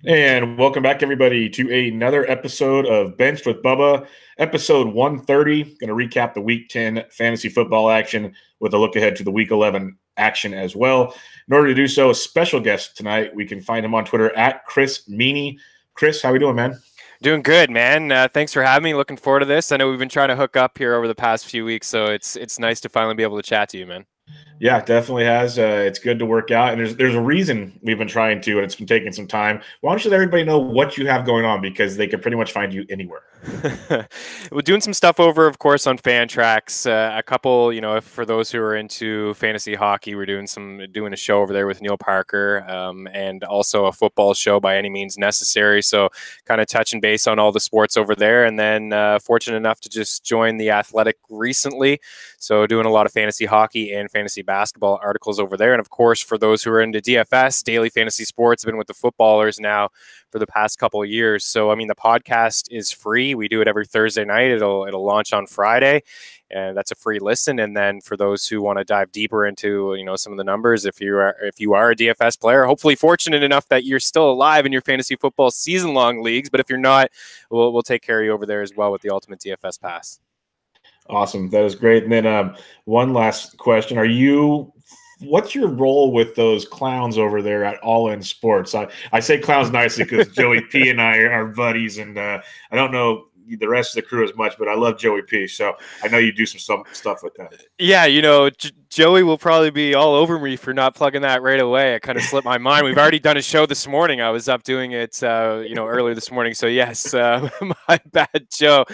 And welcome back, everybody, to another episode of Benched with Bubba, episode 130. Going to recap the Week 10 fantasy football action with a look ahead to the Week 11 action as well. In order to do so, a special guest tonight. We can find him on Twitter at Chris Meaney. Chris, how we doing, man? Doing good, man. Thanks for having me. Looking forward to this. I know we've been trying to hook up here over the past few weeks, so it's nice to finally be able to chat to you, man. Yeah, definitely has. It's good to work out, and there's a reason we've been trying to, and it's been taking some time. Why don't you let everybody know what you have going on, because they can pretty much find you anywhere. We're doing some stuff over, of course, on Fantrax. A couple, for those who are into fantasy hockey, we're doing a show over there with Neil Parker, and also a football show by any means necessary. So, kind of touching base on all the sports over there, and then fortunate enough to just join the Athletic recently. So, doing a lot of fantasy hockey and fantasy basketball articles over there, and of course, for those who are into DFS, daily fantasy sports, I've been with the footballers now for the past couple of years. So, I mean, the podcast is free. We do it every Thursday night. It'll launch on Friday, and that's a free listen. And then for those who want to dive deeper into some of the numbers, if you are a DFS player, hopefully fortunate enough that you're still alive in your fantasy football season long leagues, but if you're not, we'll take care of you over there as well with the Ultimate DFS Pass. Awesome, that is great. And then one last question: what's your role with those clowns over there at All In Sports? I say clowns nicely because Joey P and I are buddies, and I don't know the rest of the crew as much, but I love Joey P, so I know you do some stuff with that. Yeah, Joey will probably be all over me for not plugging that right away. It kind of slipped my mind. We've already done a show this morning. I was up doing it, earlier this morning. So yes, my bad, Joe.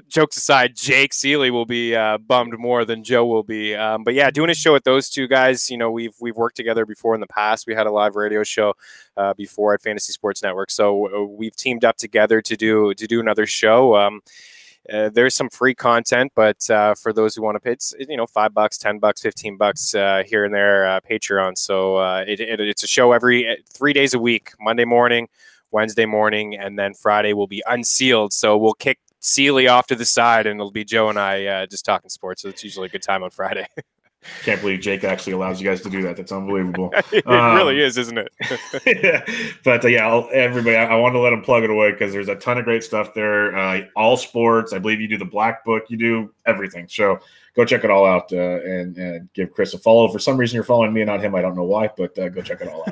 Jokes aside, Jake Seeley will be bummed more than Joe will be. But yeah, doing a show with those two guys. We've worked together before in the past. We had a live radio show before at Fantasy Sports Network. So we've teamed up together to do another show. There's some free content, but for those who want to pay, it's $5, $10, $15 here and there, Patreon. So it's a show every 3 days a week: Monday morning, Wednesday morning, and then Friday will be unsealed. So we'll kick Seeley off to the side, and it'll be Joe and I just talking sports. So it's usually a good time on Friday. Can't believe Jake actually allows you guys to do that. That's unbelievable. It really is, isn't it? Yeah. But everybody, I wanted to let him plug it away because there's a ton of great stuff there. All sports. I believe you do the Black Book. You do everything. So go check it all out and give Chris a follow. For some reason, you're following me and not him. I don't know why, but go check it all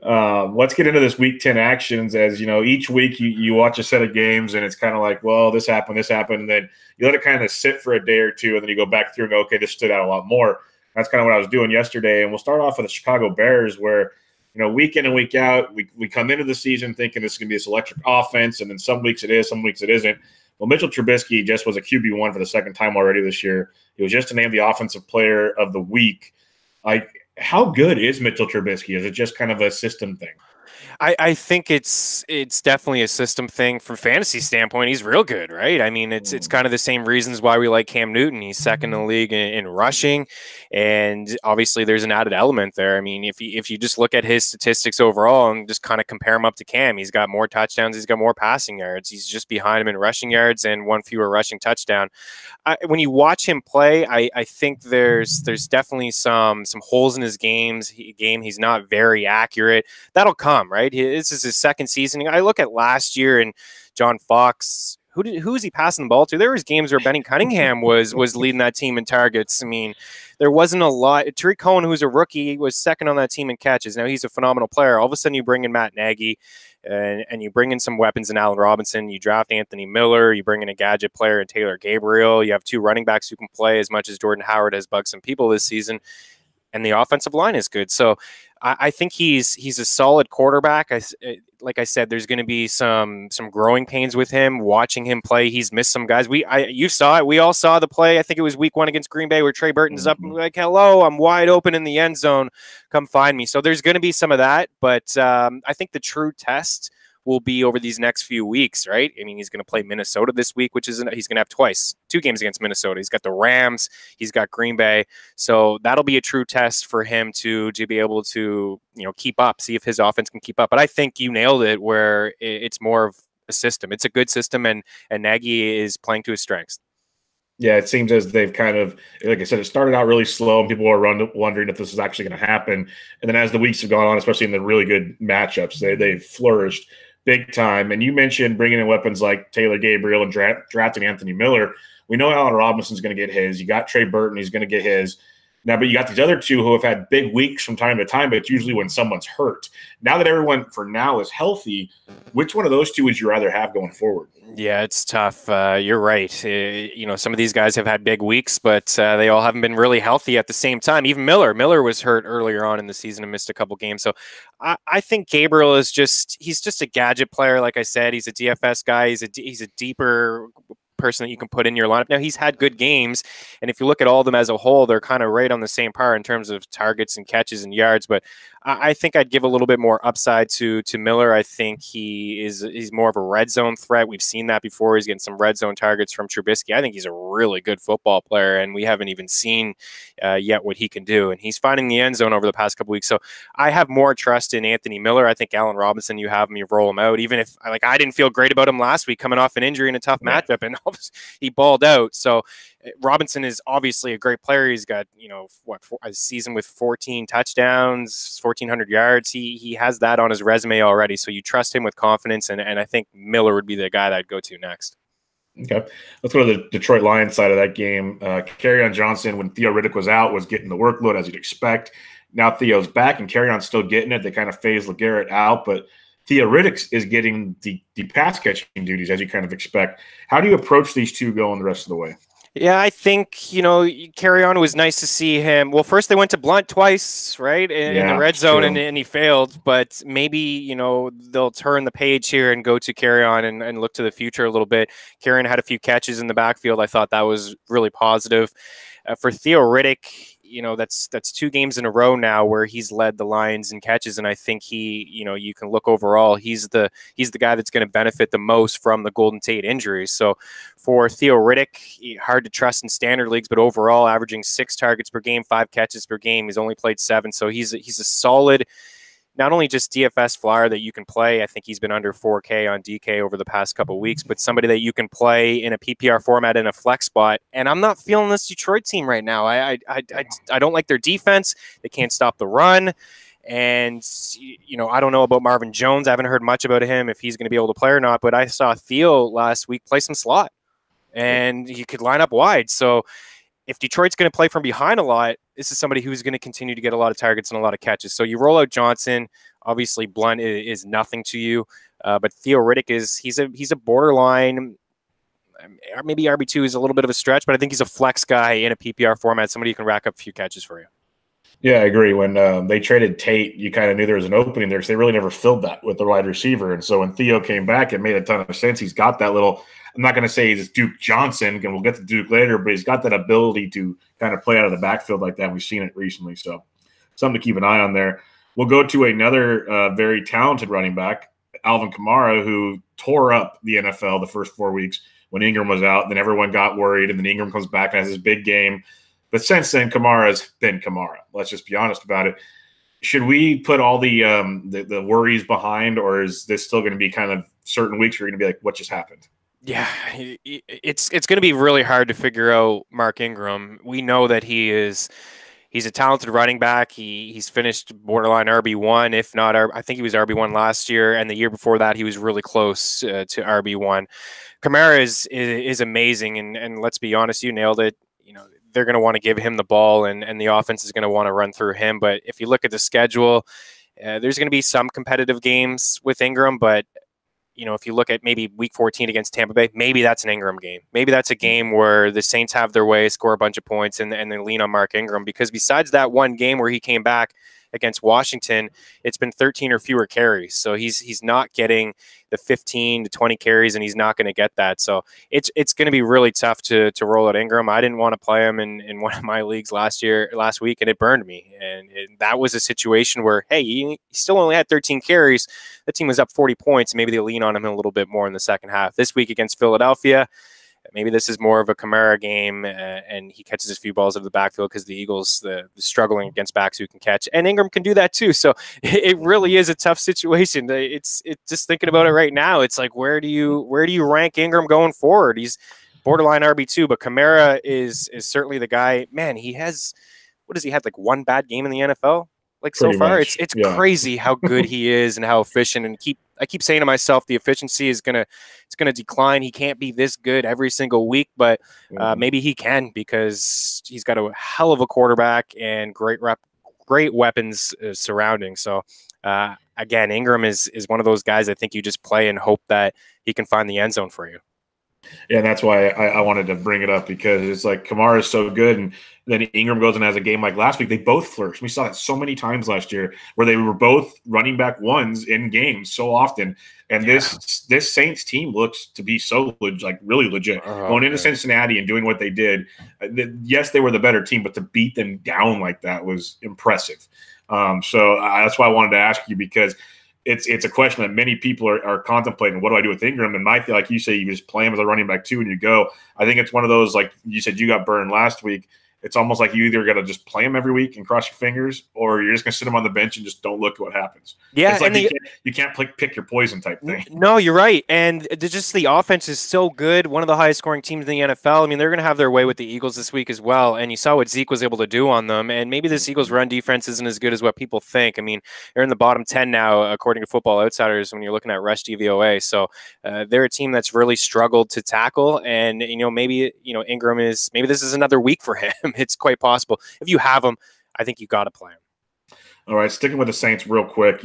out. Let's get into this Week 10 actions. As you know, each week you watch a set of games, and it's kind of like, well, this happened, and then you let it kind of sit for a day or two, and then you go back through and go, okay, this stood out a lot more. That's kind of what I was doing yesterday. And we'll start off with the Chicago Bears, where week in and week out, we come into the season thinking this is going to be this electric offense, and then some weeks it is, some weeks it isn't. Well, Mitchell Trubisky just was a QB1 for the second time already this year. He was just named the Offensive Player of the Week. How good is Mitchell Trubisky? Is it just kind of a system thing? I think it's definitely a system thing from fantasy standpoint. He's real good, right? I mean, it's kind of the same reasons why we like Cam Newton. He's second in the league in rushing, and obviously there's an added element there. I mean, if you just look at his statistics overall and just kind of compare him up to Cam, he's got more touchdowns, he's got more passing yards. He's just behind him in rushing yards and one fewer rushing touchdown. When you watch him play, I think there's definitely some holes in his game. He's not very accurate. That'll come, right? This is his second season. I look at last year and John Fox. Who was he passing the ball to? There was games where Benny Cunningham was leading that team in targets. I mean, there wasn't a lot. Tariq Cohen, who's a rookie, was second on that team in catches. Now he's a phenomenal player. All of a sudden, you bring in Matt Nagy, and you bring in some weapons in Allen Robinson. You draft Anthony Miller. You bring in a gadget player in Taylor Gabriel. You have two running backs who can play as much as Jordan Howard has bugged some people this season, and the offensive line is good. So I think he's a solid quarterback. Like I said, there's going to be some growing pains with him. Watching him play, he's missed some guys. You saw it. We all saw the play. I think it was week 1 against Green Bay where Trey Burton's up and like, hello, I'm wide open in the end zone. Come find me. So there's going to be some of that. But I think the true test will be over these next few weeks, right? I mean, he's going to play Minnesota this week, he's going to have two games against Minnesota. He's got the Rams, he's got Green Bay. So that'll be a true test for him to be able to, keep up, see if his offense can keep up. But I think you nailed it where it's more of a system. It's a good system, and Nagy is playing to his strengths. Yeah, it seems as they've kind of, like I said, it started out really slow, and people were wondering if this is actually going to happen. And then as the weeks have gone on, especially in the really good matchups, they've flourished big time. And you mentioned bringing in weapons like Taylor Gabriel and drafting Anthony Miller. We know Allen Robinson's going to get his. You got Trey Burton, he's going to get his. Now, but you got these other two who have had big weeks from time to time, but it's usually when someone's hurt. Now that everyone for now is healthy, which one of those two would you rather have going forward? Yeah, it's tough. You're right. Some of these guys have had big weeks, but they all haven't been really healthy at the same time. Even Miller was hurt earlier on in the season and missed a couple games. So I think Gabriel he's just a gadget player. Like I said, he's a DFS guy. He's a deeper person that you can put in your lineup. Now, he's had good games, and if you look at all of them as a whole, they're kind of right on the same par in terms of targets and catches and yards, but I think I'd give a little bit more upside to Miller. I think he's more of a red zone threat. We've seen that before. He's getting some red zone targets from Trubisky. I think he's a really good football player, and we haven't even seen yet what he can do, and he's finding the end zone over the past couple weeks. So I have more trust in Anthony Miller. I think Allen Robinson, you roll him out, even if I didn't feel great about him last week coming off an injury in a tough matchup, and he balled out. So Robinson is obviously a great player. He's got, a season with 14 touchdowns, 1,400 yards. He has that on his resume already. So you trust him with confidence. And I think Miller would be the guy that I'd go to next. Okay. Let's go to the Detroit Lions side of that game. Kerryon Johnson, when Theo Riddick was out, was getting the workload as you'd expect. Now Theo's back and Kerryon's still getting it. They kind of phased LeGarrette out, but Theo Riddick is getting the pass catching duties as you kind of expect. How do you approach these two going the rest of the way? Yeah, I think, Kerryon was nice to see him. Well, first they went to Blunt twice, right, in the red zone, and he failed. But maybe, they'll turn the page here and go to Kerryon and look to the future a little bit. Kerryon had a few catches in the backfield. I thought that was really positive. For Theo Riddick, that's 2 games in a row now where he's led the Lions in catches, and I think you can look overall, he's the guy that's going to benefit the most from the Golden Tate injuries. So for Theo Riddick, hard to trust in standard leagues, but overall averaging 6 targets per game, 5 catches per game. He's only played 7, so he's a solid, not only just DFS flyer that you can play. I think he's been under 4K on DK over the past couple of weeks, but somebody that you can play in a PPR format in a flex spot. And I'm not feeling this Detroit team right now. I don't like their defense. They can't stop the run. And, I don't know about Marvin Jones. I haven't heard much about him, if he's going to be able to play or not, but I saw Theo last week play some slot and he could line up wide. So if Detroit's going to play from behind a lot, this is somebody who's going to continue to get a lot of targets and a lot of catches. So you roll out Johnson. Obviously, Blunt is nothing to you, but Theo Riddick he's a borderline. Maybe RB2 is a little bit of a stretch, but I think he's a flex guy in a PPR format, somebody who can rack up a few catches for you. Yeah, I agree. When they traded Tate, you kind of knew there was an opening there because they really never filled that with the wide receiver. And so when Theo came back, it made a ton of sense. He's got that little – I'm not going to say he's Duke Johnson, and we'll get to Duke later, but he's got that ability to kind of play out of the backfield like that. We've seen it recently, so something to keep an eye on there. We'll go to another very talented running back, Alvin Kamara, who tore up the NFL the first 4 weeks when Ingram was out. Then everyone got worried, and then Ingram comes back and has his big game. But since then, Kamara's been Kamara. Let's just be honest about it. Should we put all the worries behind, or is this still going to be kind of certain weeks where you're going to be like, what just happened? Yeah, it's going to be really hard to figure out Mark Ingram. We know that he's a talented running back. He's finished borderline RB1, if not, I think he was RB1 last year, and the year before that he was really close to RB1. Kamara is amazing, and let's be honest, you nailed it. They're going to want to give him the ball, and the offense is going to want to run through him. But if you look at the schedule, there's going to be some competitive games with Ingram, but if you look at maybe week 14 against Tampa Bay, maybe that's an Ingram game. Maybe that's a game where the Saints have their way, score a bunch of points, and they lean on Mark Ingram. Because besides that one game where he came back against Washington, it's been 13 or fewer carries. So he's not getting the 15 to 20 carries, and he's not going to get that. So it's going to be really tough to roll out Ingram. I didn't want to play him in one of my leagues last week, and it burned me. And that was a situation where, hey, he still only had 13 carries. The team was up 40 points. Maybe they lean on him a little bit more in the second half. This week against Philadelphia, maybe this is more of a Kamara game, and he catches a few balls out of the backfield because the Eagles, the struggling against backs who can catch, and Ingram can do that too. So it really is a tough situation. It's just thinking about it right now. It's like, where do you rank Ingram going forward? He's borderline RB2, but Kamara is certainly the guy. Man, he has, what has he had, like one bad game in the NFL? Like so far, much. it's crazy how good he is and how efficient. And I keep saying to myself, the efficiency is gonna decline. He can't be this good every single week, but maybe he can, because he's got a hell of a quarterback and great weapons surrounding. So again, Ingram is one of those guys I think you just play and hope that he can find the end zone for you. Yeah, and that's why I wanted to bring it up, because it's like Kamara is so good, and then Ingram goes and has a game like last week. They both flourish. We saw that so many times last year where they were both running back ones in games so often. And this Saints team looks to be so really legit. Going into Cincinnati and doing what they did, yes, they were the better team, but to beat them down like that was impressive. So that's why I wanted to ask you, because it's a question that many people are contemplating. What do I do with Ingram? And my, like you say, you just play him as a running back too, and you go. I think it's one of those, like you said, you got burned last week. It's almost like you either got to just play him every week and cross your fingers, or you're just going to sit him on the bench and just don't look at what happens. Yeah, it's like you can't pick your poison type thing. No, you're right. And just the offense is so good. One of the highest scoring teams in the NFL. I mean, they're going to have their way with the Eagles this week as well. And you saw what Zeke was able to do on them. And maybe this Eagles run defense isn't as good as what people think. I mean, they're in the bottom 10 now, according to Football Outsiders, when you're looking at rush DVOA. So they're a team that's really struggled to tackle. And, maybe Ingram maybe this is another week for him. It's quite possible. If you have him, I think you got to play him. All right, sticking with the Saints real quick.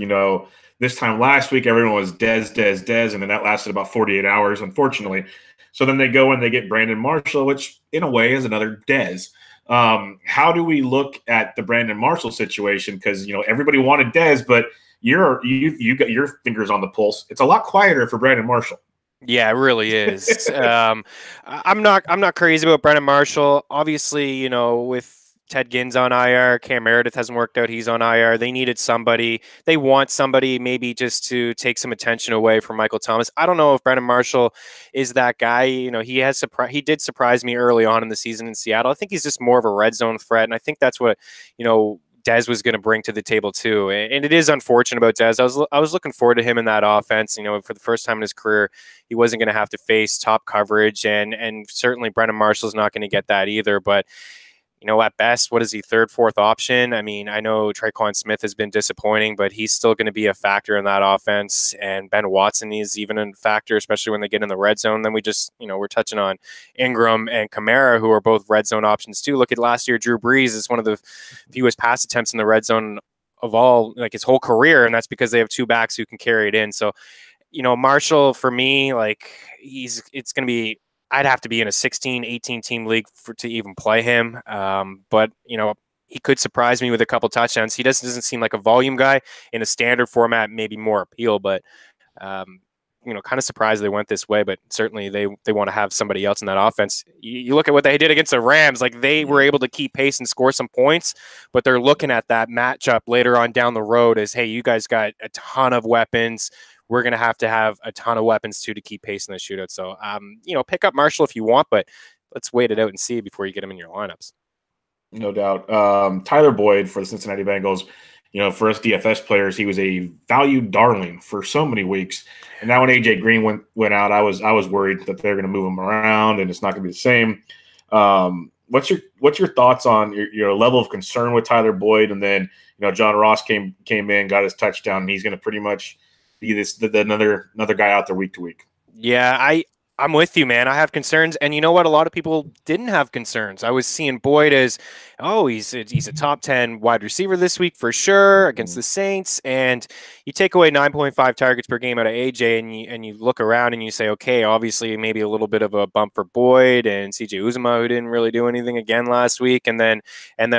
This time last week, everyone was Dez, and then that lasted about 48 hours, unfortunately. So then they go and they get Brandon Marshall, which in a way is another Dez. How do we look at the Brandon Marshall situation? Because everybody wanted Dez, but you got your fingers on the pulse. It's a lot quieter for Brandon Marshall. Yeah, it really is. I'm not crazy about Brandon Marshall. Obviously, with Ted Ginn's on IR, Cam Meredith hasn't worked out. He's on IR. They needed somebody. They want somebody maybe just to take some attention away from Michael Thomas. I don't know if Brandon Marshall is that guy. He did surprise me early on in the season in Seattle. I think he's just more of a red zone threat, and I think that's what Dez was going to bring to the table too. And it is unfortunate about Dez. I was looking forward to him in that offense. For the first time in his career, he wasn't going to have to face top coverage, and certainly Brandon Marshall's not going to get that either. But at best, what is he, third, fourth option? I mean, I know Traquan Smith has been disappointing, but he's still going to be a factor in that offense. And Ben Watson is even a factor, especially when they get in the red zone. Then we just, we're touching on Ingram and Kamara, who are both red zone options too. Look at last year, Drew Brees is one of the fewest pass attempts in the red zone of all, like his whole career. And that's because they have two backs who can carry it in. So, Marshall, for me, it's going to be, I'd have to be in a 16, 18 team league to even play him. But, he could surprise me with a couple touchdowns. He doesn't seem like a volume guy. In a standard format, maybe more appeal, but, kind of surprised they went this way, but certainly they want to have somebody else in that offense. You look at what they did against the Rams, like they were able to keep pace and score some points, but they're looking at that matchup later on down the road as, hey, you guys got a ton of weapons. We're going to have a ton of weapons too to keep pace in the shootout. So, pick up Marshall if you want, but let's wait it out and see before you get him in your lineups. No doubt. Tyler Boyd for the Cincinnati Bengals, for us DFS players, he was a valued darling for so many weeks. And now when AJ Green went out, I was worried that they're going to move him around and it's not going to be the same. What's your thoughts on your level of concern with Tyler Boyd? And then, John Ross came in, got his touchdown, and he's going to pretty much be another guy out there week to week. Yeah, I'm with you, man. I have concerns, and you know what? A lot of people didn't have concerns. I was seeing Boyd as, he's a top 10 wide receiver this week for sure against the Saints. And you take away 9.5 targets per game out of AJ, and you look around and you say, okay, obviously maybe a little bit of a bump for Boyd and CJ Uzomah, who didn't really do anything again last week, and then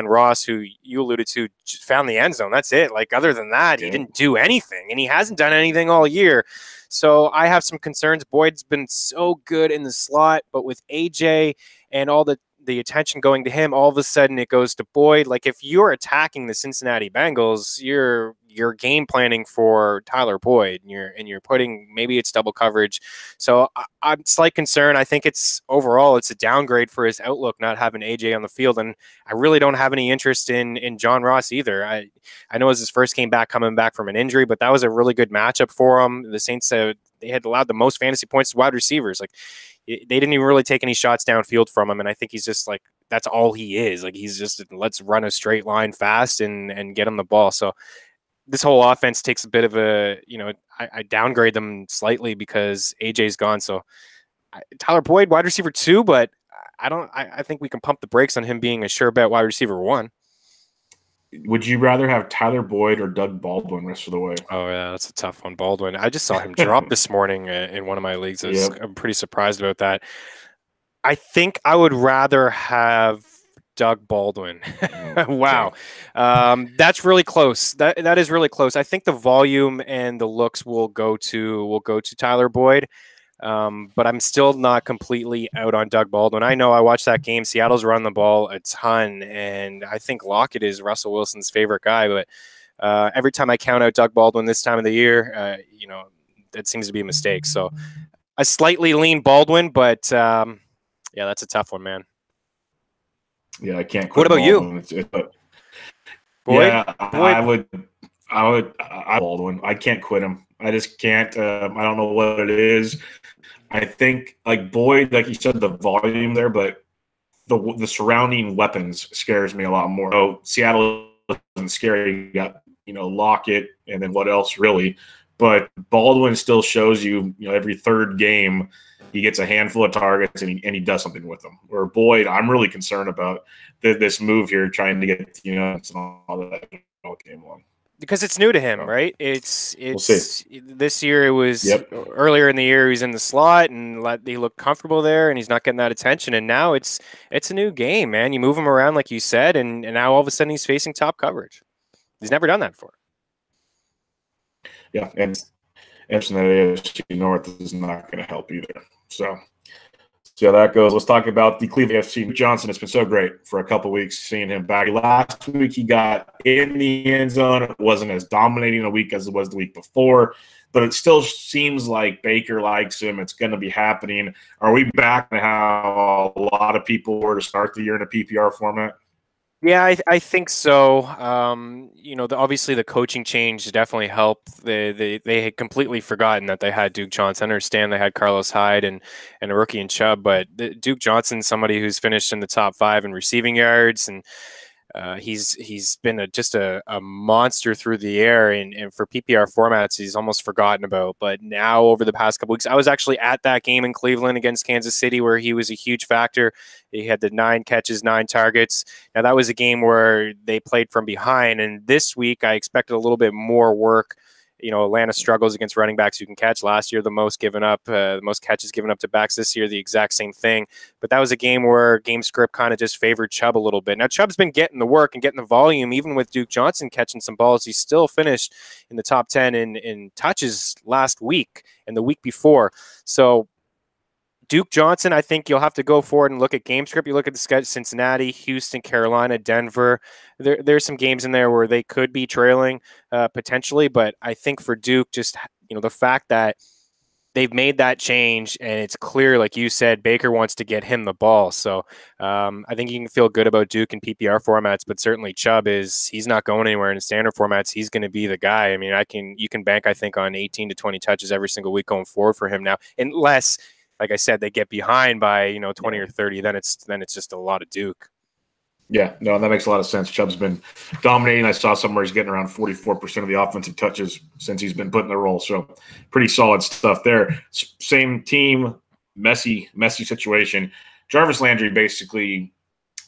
Ross, who you alluded to, just found the end zone. That's it. Like other than that, he didn't do anything, and he hasn't done anything all year. So I have some concerns. Boyd's been so good in the slot, but with AJ and all the attention going to him, all of a sudden it goes to Boyd. Like if you're attacking the Cincinnati Bengals, you you're game planning for Tyler Boyd, and you're putting, maybe it's double coverage. So I'm slight concern. I think it's overall it's a downgrade for his outlook not having AJ on the field, and I really don't have any interest in John Ross either. I know it was his first game back coming back from an injury, but that was a really good matchup for him. The Saints they had allowed the most fantasy points to wide receivers. Like, they didn't even really take any shots downfield from him, and I think he's just like, that's all he is. Like, he's just, let's run a straight line fast and get him the ball. So this whole offense takes a bit of a, I downgrade them slightly because AJ's gone. So Tyler Boyd, wide receiver 2, but I think we can pump the brakes on him being a sure bet wide receiver 1. Would you rather have Tyler Boyd or Doug Baldwin rest of the way? Oh, yeah, that's a tough one. Baldwin. I just saw him drop this morning in one of my leagues. I'm pretty surprised about that. I think I would rather have Doug Baldwin. Wow. That's really close. That is really close. I think the volume and the looks will go to Tyler Boyd. But I'm still not completely out on Doug Baldwin. I know I watched that game. Seattle's run the ball a ton, and I think Lockett is Russell Wilson's favorite guy. But every time I count out Doug Baldwin this time of the year, that seems to be a mistake. So I slightly lean Baldwin, but yeah, that's a tough one, man. Yeah, I can't quit. What about Baldwin. Boyd? Yeah, Boyd? I would Baldwin. I can't quit him. I just can't. I don't know what it is. I think, like, Boyd, like you said, the volume there, but the surrounding weapons scares me a lot more. Oh, Seattle isn't scary. You got, Lockett, and then what else really? But Baldwin still shows you, every third game he gets a handful of targets and he does something with them. Where Boyd, I'm really concerned about this move here, trying to get, and all that all game long. Because it's new to him, right? It's we'll this year. It was earlier in the year. He was in the slot and he looked comfortable there, and he's not getting that attention. And now it's a new game, man. You move him around like you said, and now all of a sudden he's facing top coverage. He's never done that before. Yeah, and Anderson at AFC North is not going to help either. So see how that goes. Let's talk about the Cleveland AFC. Johnson, it's been so great for a couple weeks seeing him back. Last week he got in the end zone. It wasn't as dominating a week as it was the week before, but it still seems like Baker likes him. It's going to be happening. Are we back to how a lot of people were to start the year in a PPR format? Yeah, I think so. Obviously the coaching change definitely helped. They had completely forgotten that they had Duke Johnson. I understand they had Carlos Hyde and a rookie in Chubb, but Duke Johnson's somebody who's finished in the top 5 in receiving yards, and he's been just a monster through the air, and for PPR formats he's almost forgotten about. But now over the past couple weeks, I was actually at that game in Cleveland against Kansas City where he was a huge factor. He had the 9 catches, 9 targets. Now that was a game where they played from behind, and this week I expected a little bit more work. Atlanta struggles against running backs who can catch. Last year, the most catches given up to backs. This year, the exact same thing. But that was a game where game script kind of just favored Chubb a little bit. Now, Chubb's been getting the work and getting the volume. Even with Duke Johnson catching some balls, he still finished in the top 10 in touches last week and the week before. So Duke Johnson, I think you'll have to go forward and look at game script. You look at the schedule: Cincinnati, Houston, Carolina, Denver. There's some games in there where they could be trailing potentially, but I think for Duke, just the fact that they've made that change and it's clear, like you said, Baker wants to get him the ball. So I think you can feel good about Duke in PPR formats, but certainly Chubb he's not going anywhere in standard formats. He's going to be the guy. I mean, you can bank, I think, on 18 to 20 touches every single week going forward for him now, unless, like I said, they get behind by 20 or 30. Then it's just a lot of Duke. Yeah, no, that makes a lot of sense. Chubb's been dominating. I saw somewhere he's getting around 44% of the offensive touches since he's been put in the role. So pretty solid stuff there. Same team, messy situation. Jarvis Landry basically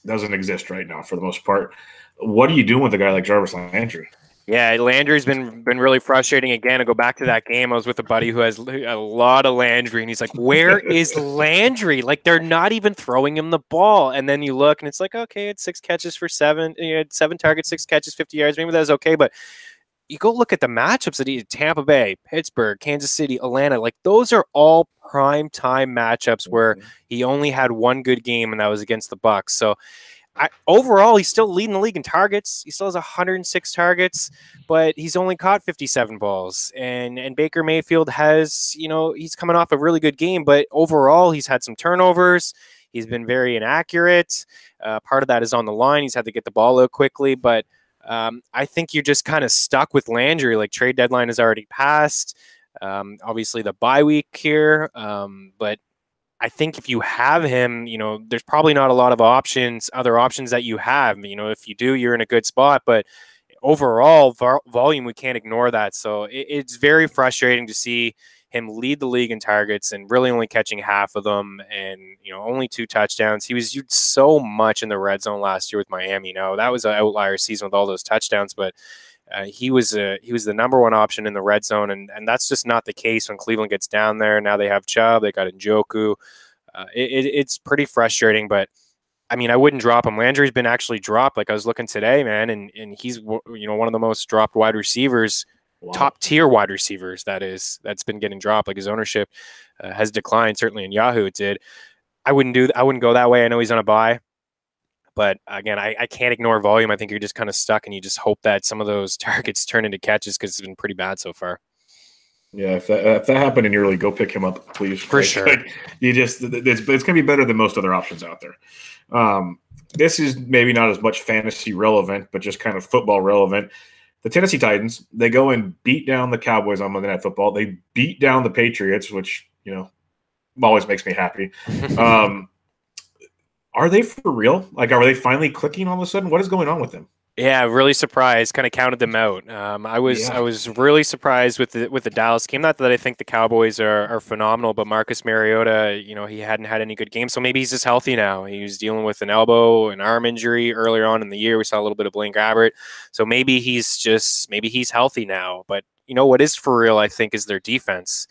doesn't exist right now for the most part. What are you doing with a guy like Jarvis Landry? Yeah, Landry's been really frustrating again. I go back to that game. I was with a buddy who has a lot of Landry, and he's like, where is Landry? Like, they're not even throwing him the ball. And then you look, and it's like, okay, it's 6 catches for 7. You had 7 targets, 6 catches, 50 yards. Maybe that was okay. But you go look at the matchups that he had: Tampa Bay, Pittsburgh, Kansas City, Atlanta. Like, those are all prime time matchups where he only had one good game, and that was against the Bucs. So overall, he's still leading the league in targets. He still has 106 targets, but he's only caught 57 balls. And Baker Mayfield has, he's coming off a really good game, but overall, he's had some turnovers. He's been very inaccurate. Part of that is on the line. He's had to get the ball out quickly, but I think you're just kind of stuck with Landry. Like, trade deadline has already passed. Obviously, the bye week here, but I think if you have him, there's probably not a lot of other options that you have. If you do, you're in a good spot. But overall, volume, we can't ignore that. So it's very frustrating to see him lead the league in targets and really only catching half of them, and only 2 touchdowns. He was used so much in the red zone last year with Miami. That was an outlier season with all those touchdowns, but he was the number 1 option in the red zone, and that's just not the case when Cleveland gets down there. Now they have Chubb, they got Njoku. It's pretty frustrating, but I mean, I wouldn't drop him. Landry's been actually dropped. Like, I was looking today, man, and he's one of the most dropped wide receivers. Wow. Top tier wide receivers, that's been getting dropped. Like, his ownership has declined. Certainly in Yahoo it did. I wouldn't go that way. I know he's on a bye, but again, I can't ignore volume. I think you're just kind of stuck, and you just hope that some of those targets turn into catches, because it's been pretty bad so far. Yeah, if that happened in your league, go pick him up, please. For sure. It's going to be better than most other options out there. This is maybe not as much fantasy relevant, but just kind of football relevant. The Tennessee Titans, they go and beat down the Cowboys on Monday Night Football. They beat down the Patriots, which, always makes me happy. Are they for real? Like, are they finally clicking all of a sudden? What is going on with them? Yeah, really surprised. Kind of counted them out. I was really surprised with the Dallas game. Not that I think the Cowboys are phenomenal, but Marcus Mariota, he hadn't had any good games, so maybe he's just healthy now. He was dealing with an elbow and arm injury earlier on in the year. We saw a little bit of Blaine Gabbert, so maybe he's healthy now. But what is for real, I think, is their defense.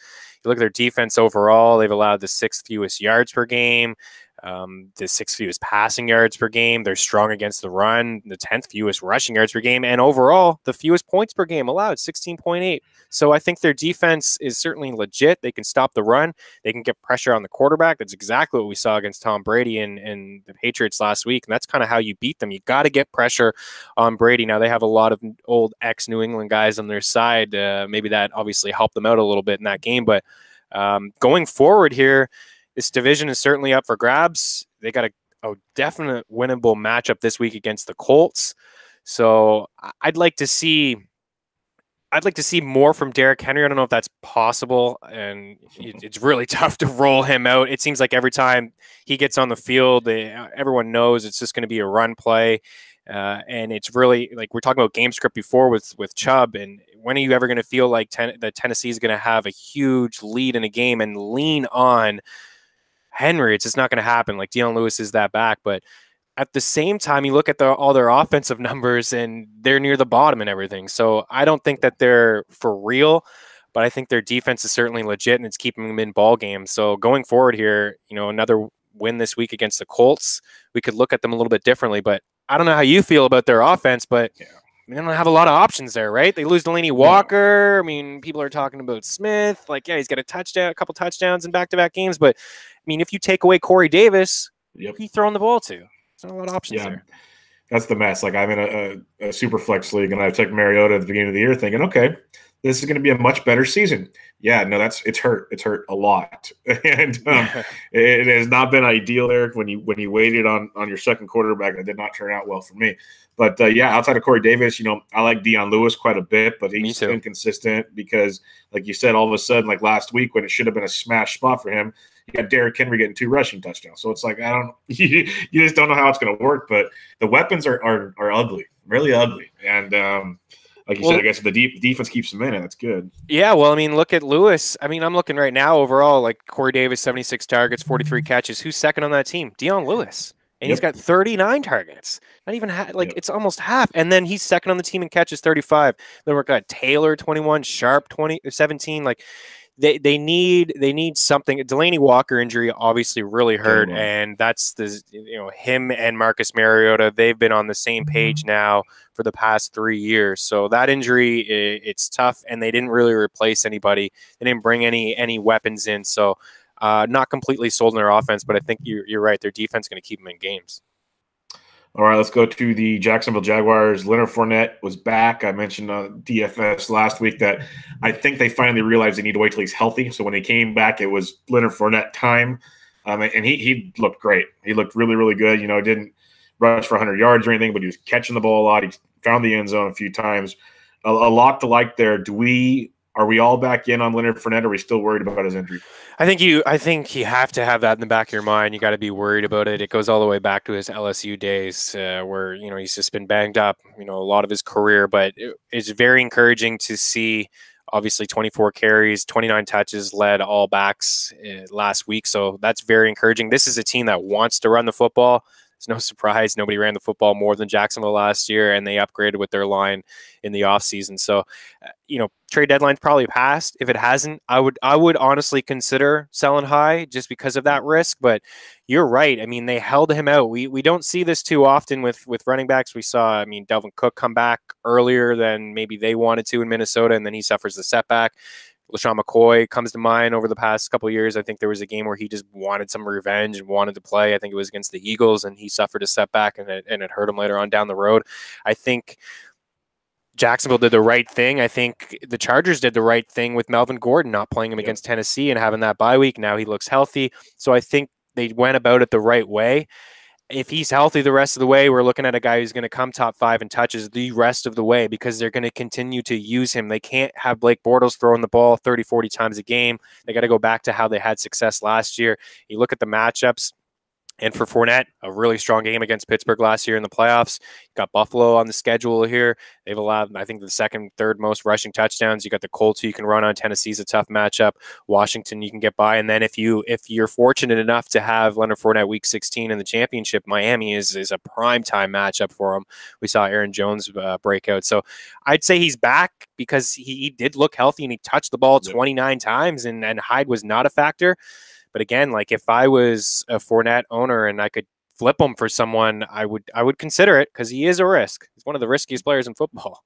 You look at their defense overall; they've allowed the 6th fewest yards per game. The 6th fewest passing yards per game. They're strong against the run, the 10th fewest rushing yards per game, and overall, the fewest points per game allowed, 16.8. So I think their defense is certainly legit. They can stop the run. They can get pressure on the quarterback. That's exactly what we saw against Tom Brady and the Patriots last week, and that's kind of how you beat them. You got to get pressure on Brady. Now, they have a lot of old ex-New England guys on their side. Maybe that obviously helped them out a little bit in that game, but going forward here, this division is certainly up for grabs. They got a definite winnable matchup this week against the Colts. So I'd like to see more from Derrick Henry. I don't know if that's possible, and it's really tough to roll him out. It seems like every time he gets on the field, everyone knows it's just going to be a run play. And it's really, like, we're talking about game script before with Chubb, and when are you ever going to feel like that Tennessee is going to have a huge lead in a game and lean on Henry? It's just not going to happen. Like, Dion Lewis is that back, but at the same time, you look at all their offensive numbers, and they're near the bottom and everything. So I don't think that they're for real, but I think their defense is certainly legit, and it's keeping them in ball games. So going forward here, another win this week against the Colts, we could look at them a little bit differently. But I don't know how you feel about their offense, but they don't have a lot of options there, right? They lose Delaney Walker. I mean, people are talking about Smith. Like, yeah, he's got a couple touchdowns in back-to-back games. But, I mean, if you take away Corey Davis, who are you throwing the ball to? There's not a lot of options there. That's the mess. Like, I'm in a super flex league, and I took Mariota at the beginning of the year thinking, okay, this is going to be a much better season. Yeah, no, it's hurt. It's hurt a lot. And it has not been ideal there when you waited on your second quarterback. It did not turn out well for me. But, outside of Corey Davis, I like Dion Lewis quite a bit, but he's inconsistent because, like you said, all of a sudden, like last week when it should have been a smash spot for him, you got Derrick Henry getting 2 rushing touchdowns. So it's like, you just don't know how it's going to work. But the weapons are ugly, really ugly. And like you said, I guess if the defense keeps them in it, that's good. Yeah, well, I mean, look at Lewis. I mean, I'm looking right now overall, like Corey Davis, 76 targets, 43 catches. Who's second on that team? Dion Lewis. And he's got 39 targets. Not even it's almost half. And then he's second on the team in catches, 35. Then we've got Taylor, 21, Sharp, 17. Like, they need something. Delaney Walker injury obviously really hurt, and that's him and Marcus Mariota. They've been on the same page now for the past 3 years. So that injury, it's tough, and they didn't really replace anybody. They didn't bring any weapons in. So not completely sold in their offense, but I think you're right. Their defense is going to keep them in games. All right, let's go to the Jacksonville Jaguars. Leonard Fournette was back. I mentioned on DFS last week that I think they finally realized they need to wait till he's healthy. So when he came back, it was Leonard Fournette time. And he looked great. He looked really, really good. Didn't rush for 100 yards or anything, but he was catching the ball a lot. He found the end zone a few times. A lot to like there. Are we all back in on Leonard Fournette, or are we still worried about his injury? I think you have to have that in the back of your mind. You got to be worried about it. It goes all the way back to his LSU days, where he's just been banged up, a lot of his career. But it's very encouraging to see. Obviously, 24 carries, 29 touches, led all backs last week. So that's very encouraging. This is a team that wants to run the football. It's no surprise nobody ran the football more than Jacksonville last year, and they upgraded with their line in the offseason. So, trade deadline's probably passed. If it hasn't, I would honestly consider selling high just because of that risk. But you're right. I mean, they held him out. We don't see this too often with running backs. We saw, Dalvin Cook come back earlier than maybe they wanted to in Minnesota, and then he suffers the setback. LaShawn McCoy comes to mind over the past couple of years. I think there was a game where he just wanted some revenge and wanted to play. I think it was against the Eagles, and he suffered a setback, and it hurt him later on down the road. I think Jacksonville did the right thing. I think the Chargers did the right thing with Melvin Gordon not playing him against Tennessee and having that bye week. Now he looks healthy. So I think they went about it the right way. If he's healthy the rest of the way, we're looking at a guy who's going to come top 5 in touches the rest of the way because they're going to continue to use him. They can't have Blake Bortles throwing the ball 30, 40 times a game. They got to go back to how they had success last year. You look at the matchups. And for Fournette, a really strong game against Pittsburgh last year in the playoffs. You got Buffalo on the schedule here. They've allowed, I think, the second, third most rushing touchdowns. You got the Colts who you can run on. Tennessee's a tough matchup. Washington you can get by. And then if you're fortunate enough to have Leonard Fournette week 16 in the championship, Miami is a primetime matchup for him. We saw Aaron Jones break out. So I'd say he's back because he did look healthy and he touched the ball 29 times and Hyde was not a factor. But again, like if I was a Fournette owner and I could flip him for someone, I would consider it because he is a risk. He's one of the riskiest players in football.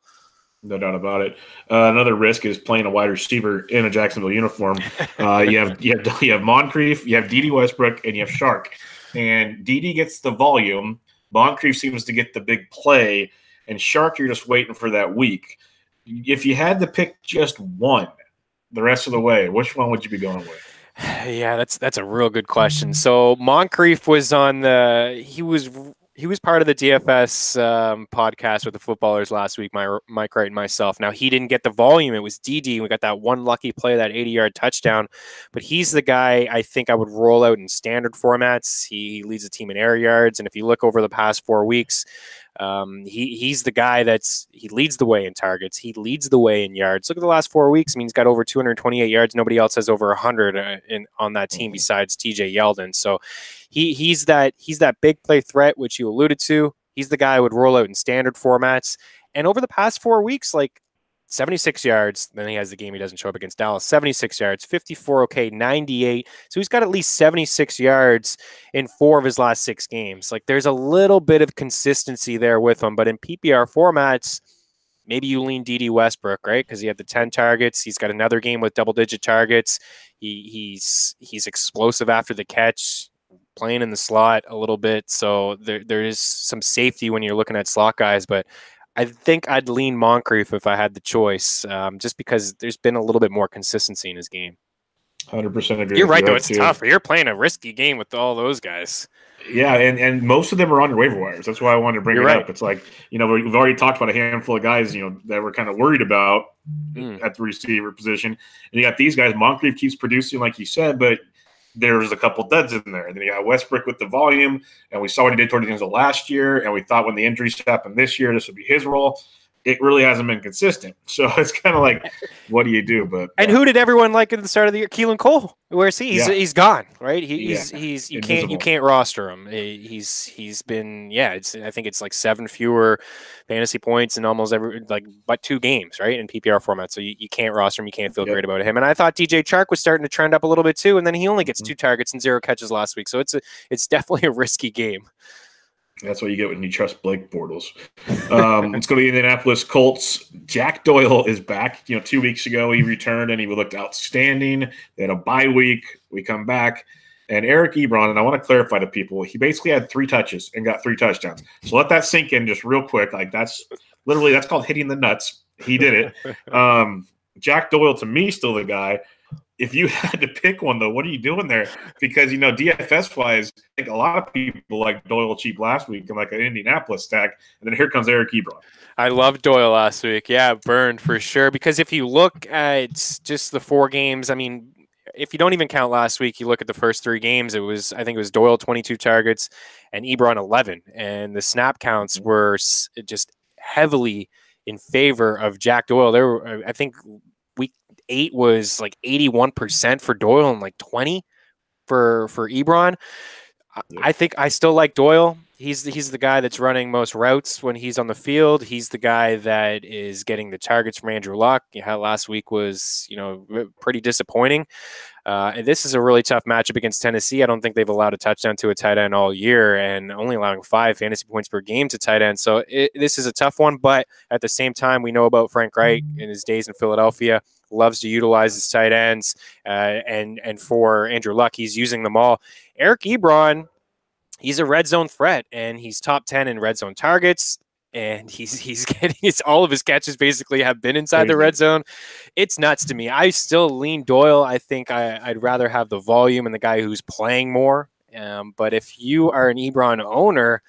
No doubt about it. Another risk is playing a wide receiver in a Jacksonville uniform. You have Moncrief, you have D.D. Westbrook, and you have Shark. And D.D. gets the volume. Moncrief seems to get the big play, and Shark you're just waiting for that week. If you had to pick just one the rest of the way, which one would you be going with? Yeah, that's a real good question. So Moncrief was on he was part of the DFS podcast with the footballers last week, Mike Wright and myself. Now, he didn't get the volume. It was DD. We got that one lucky play, that 80-yard touchdown. But he's the guy I think I would roll out in standard formats. He leads the team in air yards. And if you look over the past 4 weeks, he's the guy he leads the way in targets. He leads the way in yards. Look at the last 4 weeks. I mean, he's got over 228 yards. Nobody else has over 100 on that team besides TJ Yeldon. So he's that big play threat, which you alluded to. He's the guy I would roll out in standard formats. And over the past 4 weeks, like 76 yards. Then he has the game he doesn't show up against Dallas. 76 yards, 54 okay, 98. So he's got at least 76 yards in 4 of his last 6 games. Like there's a little bit of consistency there with him. But in PPR formats, maybe you lean D.D. Westbrook, right? Because he had the 10 targets. He's got another game with double-digit targets. He's explosive after the catch, playing in the slot a little bit. So there is some safety when you're looking at slot guys. But I think I'd lean Moncrief if I had the choice, just because there's been a little bit more consistency in his game. 100% agree. You're right, though. It's tough. You're playing a risky game with all those guys. Yeah, and most of them are on your waiver wires. That's why I wanted to bring it up. It's like, we've already talked about a handful of guys, that we're kind of worried about at the receiver position. And you got these guys. Moncrief keeps producing, like you said, but there's a couple duds in there. And then you got Westbrook with the volume, and we saw what he did toward the end of last year, and we thought when the injuries happened this year, this would be his role. It really hasn't been consistent. So it's kind of like, what do you do? But who did everyone like at the start of the year? Keelan Cole. Where's he? He's gone, right? You can't roster him. He's been I think it's like 7 fewer fantasy points in almost but 2 games, right? In PPR format. So you can't roster him. You can't feel great about him. And I thought DJ Chark was starting to trend up a little bit too, and then he only gets 2 targets and 0 catches last week. So it's definitely a risky game. That's what you get when you trust Blake Bortles. Let's go to the Indianapolis Colts. Jack Doyle is back. 2 weeks ago, he returned, and he looked outstanding. They had a bye week. We come back, And Eric Ebron, and I want to clarify to people, he basically had 3 touches and got 3 touchdowns. So let that sink in just real quick. Like that's called hitting the nuts. He did it. Jack Doyle, to me, still the guy. If you had to pick one, though, what are you doing there? Because, DFS-wise, I think a lot of people like Doyle cheap last week and like an Indianapolis stack, and then here comes Eric Ebron. I loved Doyle last week. Yeah, burned for sure. Because if you look at just the 4 games, I mean, if you don't even count last week, you look at the first 3 games, I think it was Doyle 22 targets and Ebron 11. And the snap counts were just heavily in favor of Jack Doyle. There were, I think, week 8 was like 81% for Doyle and like 20 for Ebron. Yeah. I think I still like Doyle. He's the guy that's running most routes when he's on the field. He's the guy that is getting the targets from Andrew Luck. Last week was, pretty disappointing. And this is a really tough matchup against Tennessee. I don't think they've allowed a touchdown to a tight end all year and only allowing 5 fantasy points per game to tight end. So this is a tough one. But at the same time, we know about Frank Reich in his days in Philadelphia. Loves to utilize his tight ends. And for Andrew Luck, he's using them all. Eric Ebron, he's a red zone threat, and he's top 10 in red zone targets. And he's getting all of his catches basically have been inside the red zone. It's nuts to me. I still lean Doyle. I think I'd rather have the volume and the guy who's playing more. But if you are an Ebron owner,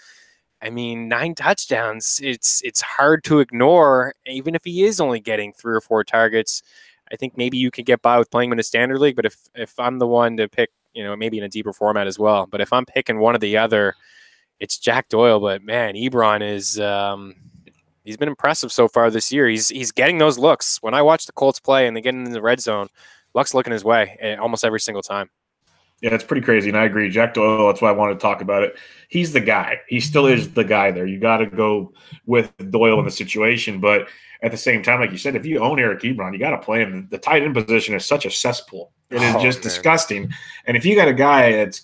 I mean, 9 touchdowns, it's hard to ignore, even if he is only getting 3 or 4 targets. I think maybe you can get by with playing him in a standard league, but if I'm the one to pick, maybe in a deeper format as well. But if I'm picking one or the other, it's Jack Doyle. But man, Ebron is he's been impressive so far this year. He's getting those looks. When I watch the Colts play and they get in the red zone, Luck's looking his way almost every single time. Yeah, it's pretty crazy, and I agree. Jack Doyle, that's why I wanted to talk about it. He's the guy. He still is the guy there. You got to go with Doyle in the situation, but at the same time, like you said, if you own Eric Ebron, you got to play him. The tight end position is such a cesspool. It is just disgusting. And if you got a guy that's,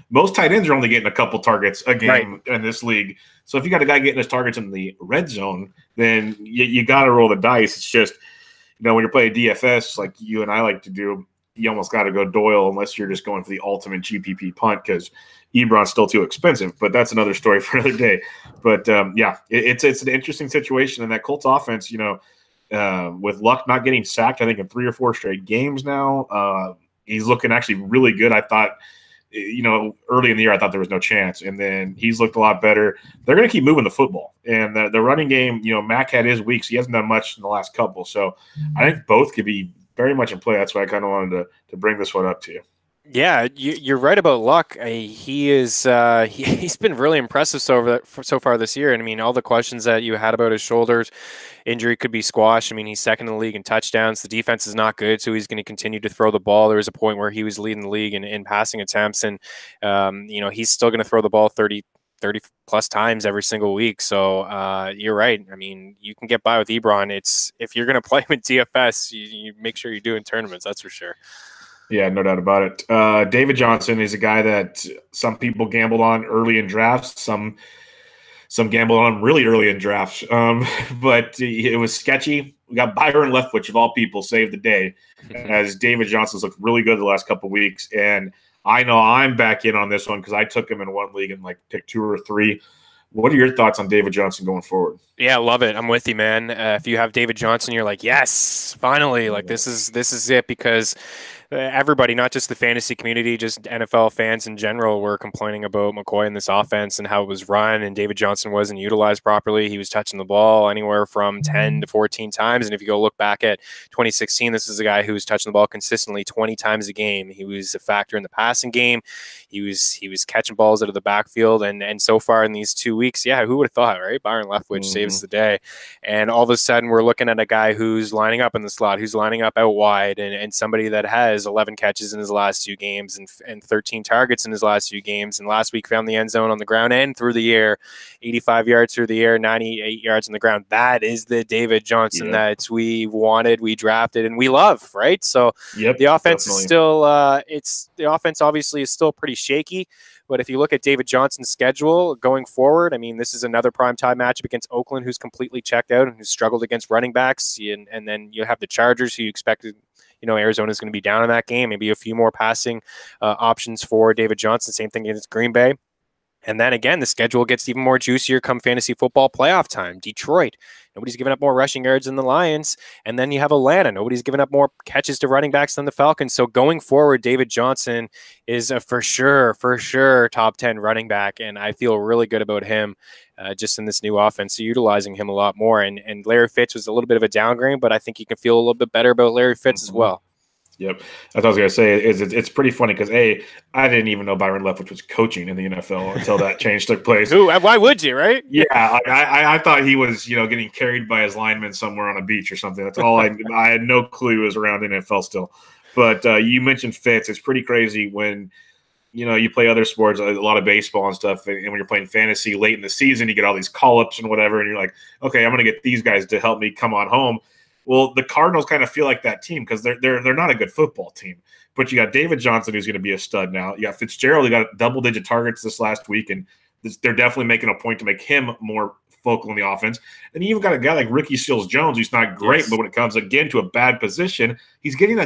most tight ends are only getting a couple targets a game in this league. So if you got a guy getting his targets in the red zone, then you got to roll the dice. It's just, when you're playing DFS like you and I like to do, you almost got to go Doyle unless you're just going for the ultimate GPP punt because Ebron's still too expensive. But that's another story for another day. But, it's an interesting situation. And that Colts offense, with Luck not getting sacked, I think in 3 or 4 straight games now, he's looking actually really good. I thought, early in the year, I thought there was no chance. And then he's looked a lot better. They're going to keep moving the football. And the running game, Mac had his weeks. He hasn't done much in the last couple. So I think both could be very much in play. That's why I kind of wanted to bring this one up to you. Yeah, you're right about Luck. He's been really impressive so far this year. And I mean, all the questions that you had about his shoulders, injury could be squashed. I mean, he's second in the league in touchdowns. The defense is not good, so he's going to continue to throw the ball. There was a point where he was leading the league in passing attempts, and he's still going to throw the ball 30 plus times every single week. So you're right. I mean, you can get by with Ebron. If you're going to play him in DFS, you make sure you do in tournaments. That's for sure. Yeah, no doubt about it. David Johnson is a guy that some people gambled on early in drafts. Some gambled on really early in drafts. But it was sketchy. We got Byron Leftwich, of all people, saved the day as David Johnson's looked really good the last couple of weeks. And I know I'm back in on this one because I took him in one league and picked 2 or 3. What are your thoughts on David Johnson going forward? Yeah, I love it. I'm with you, man. If you have David Johnson, you're like, yes, finally. This is it, because everybody, not just the fantasy community, just NFL fans in general, were complaining about McCoy in this offense and how it was run, and David Johnson wasn't utilized properly. He was touching the ball anywhere from 10 to 14 times. And if you go look back at 2016, this is a guy who was touching the ball consistently 20 times a game. He was a factor in the passing game. He was catching balls out of the backfield. And so far in these 2 weeks, yeah, who would have thought, right? Byron Leftwich saves the day. And all of a sudden, we're looking at a guy who's lining up in the slot, who's lining up out wide, and somebody that has 11 catches in his last 2 games and 13 targets in his last 2 games. And last week found the end zone on the ground and through the air, 85 yards through the air, 98 yards on the ground. That is the David Johnson that we wanted, we drafted, and we love, right? So the offense is still the offense obviously is still pretty shaky. But if you look at David Johnson's schedule going forward, I mean, this is another primetime matchup against Oakland, who's completely checked out and who's struggled against running backs. And then you have the Chargers, who you expected, Arizona's going to be down in that game. Maybe a few more passing options for David Johnson. Same thing against Green Bay. And then again, the schedule gets even more juicier come fantasy football playoff time. Detroit, nobody's giving up more rushing yards than the Lions. And then you have Atlanta. Nobody's giving up more catches to running backs than the Falcons. So going forward, David Johnson is a for sure top 10 running back. And I feel really good about him just in this new offense, so utilizing him a lot more. And Larry Fitz was a little bit of a downgrade, but I think you can feel a little bit better about Larry Fitz as well. Yep. That's what I was going to say. It's pretty funny because, I didn't even know Byron Leftwich was coaching in the NFL until that change took place. Ooh, why would you, right? Yeah. I thought he was, getting carried by his lineman somewhere on a beach or something. That's all I had no clue he was around the NFL still. But you mentioned Fitz. It's pretty crazy when, you play other sports, a lot of baseball and stuff, and when you're playing fantasy late in the season, you get all these call-ups and whatever, and you're like, okay, I'm going to get these guys to help me come on home. Well, the Cardinals kind of feel like that team because they're not a good football team. But you got David Johnson, who's going to be a stud now. You got Fitzgerald, who got double-digit targets this last week, and they're definitely making a point to make him more focal in the offense. And you even got a guy like Ricky Seals-Jones, who's not great, yes, but when it comes, again, to a bad position, he's getting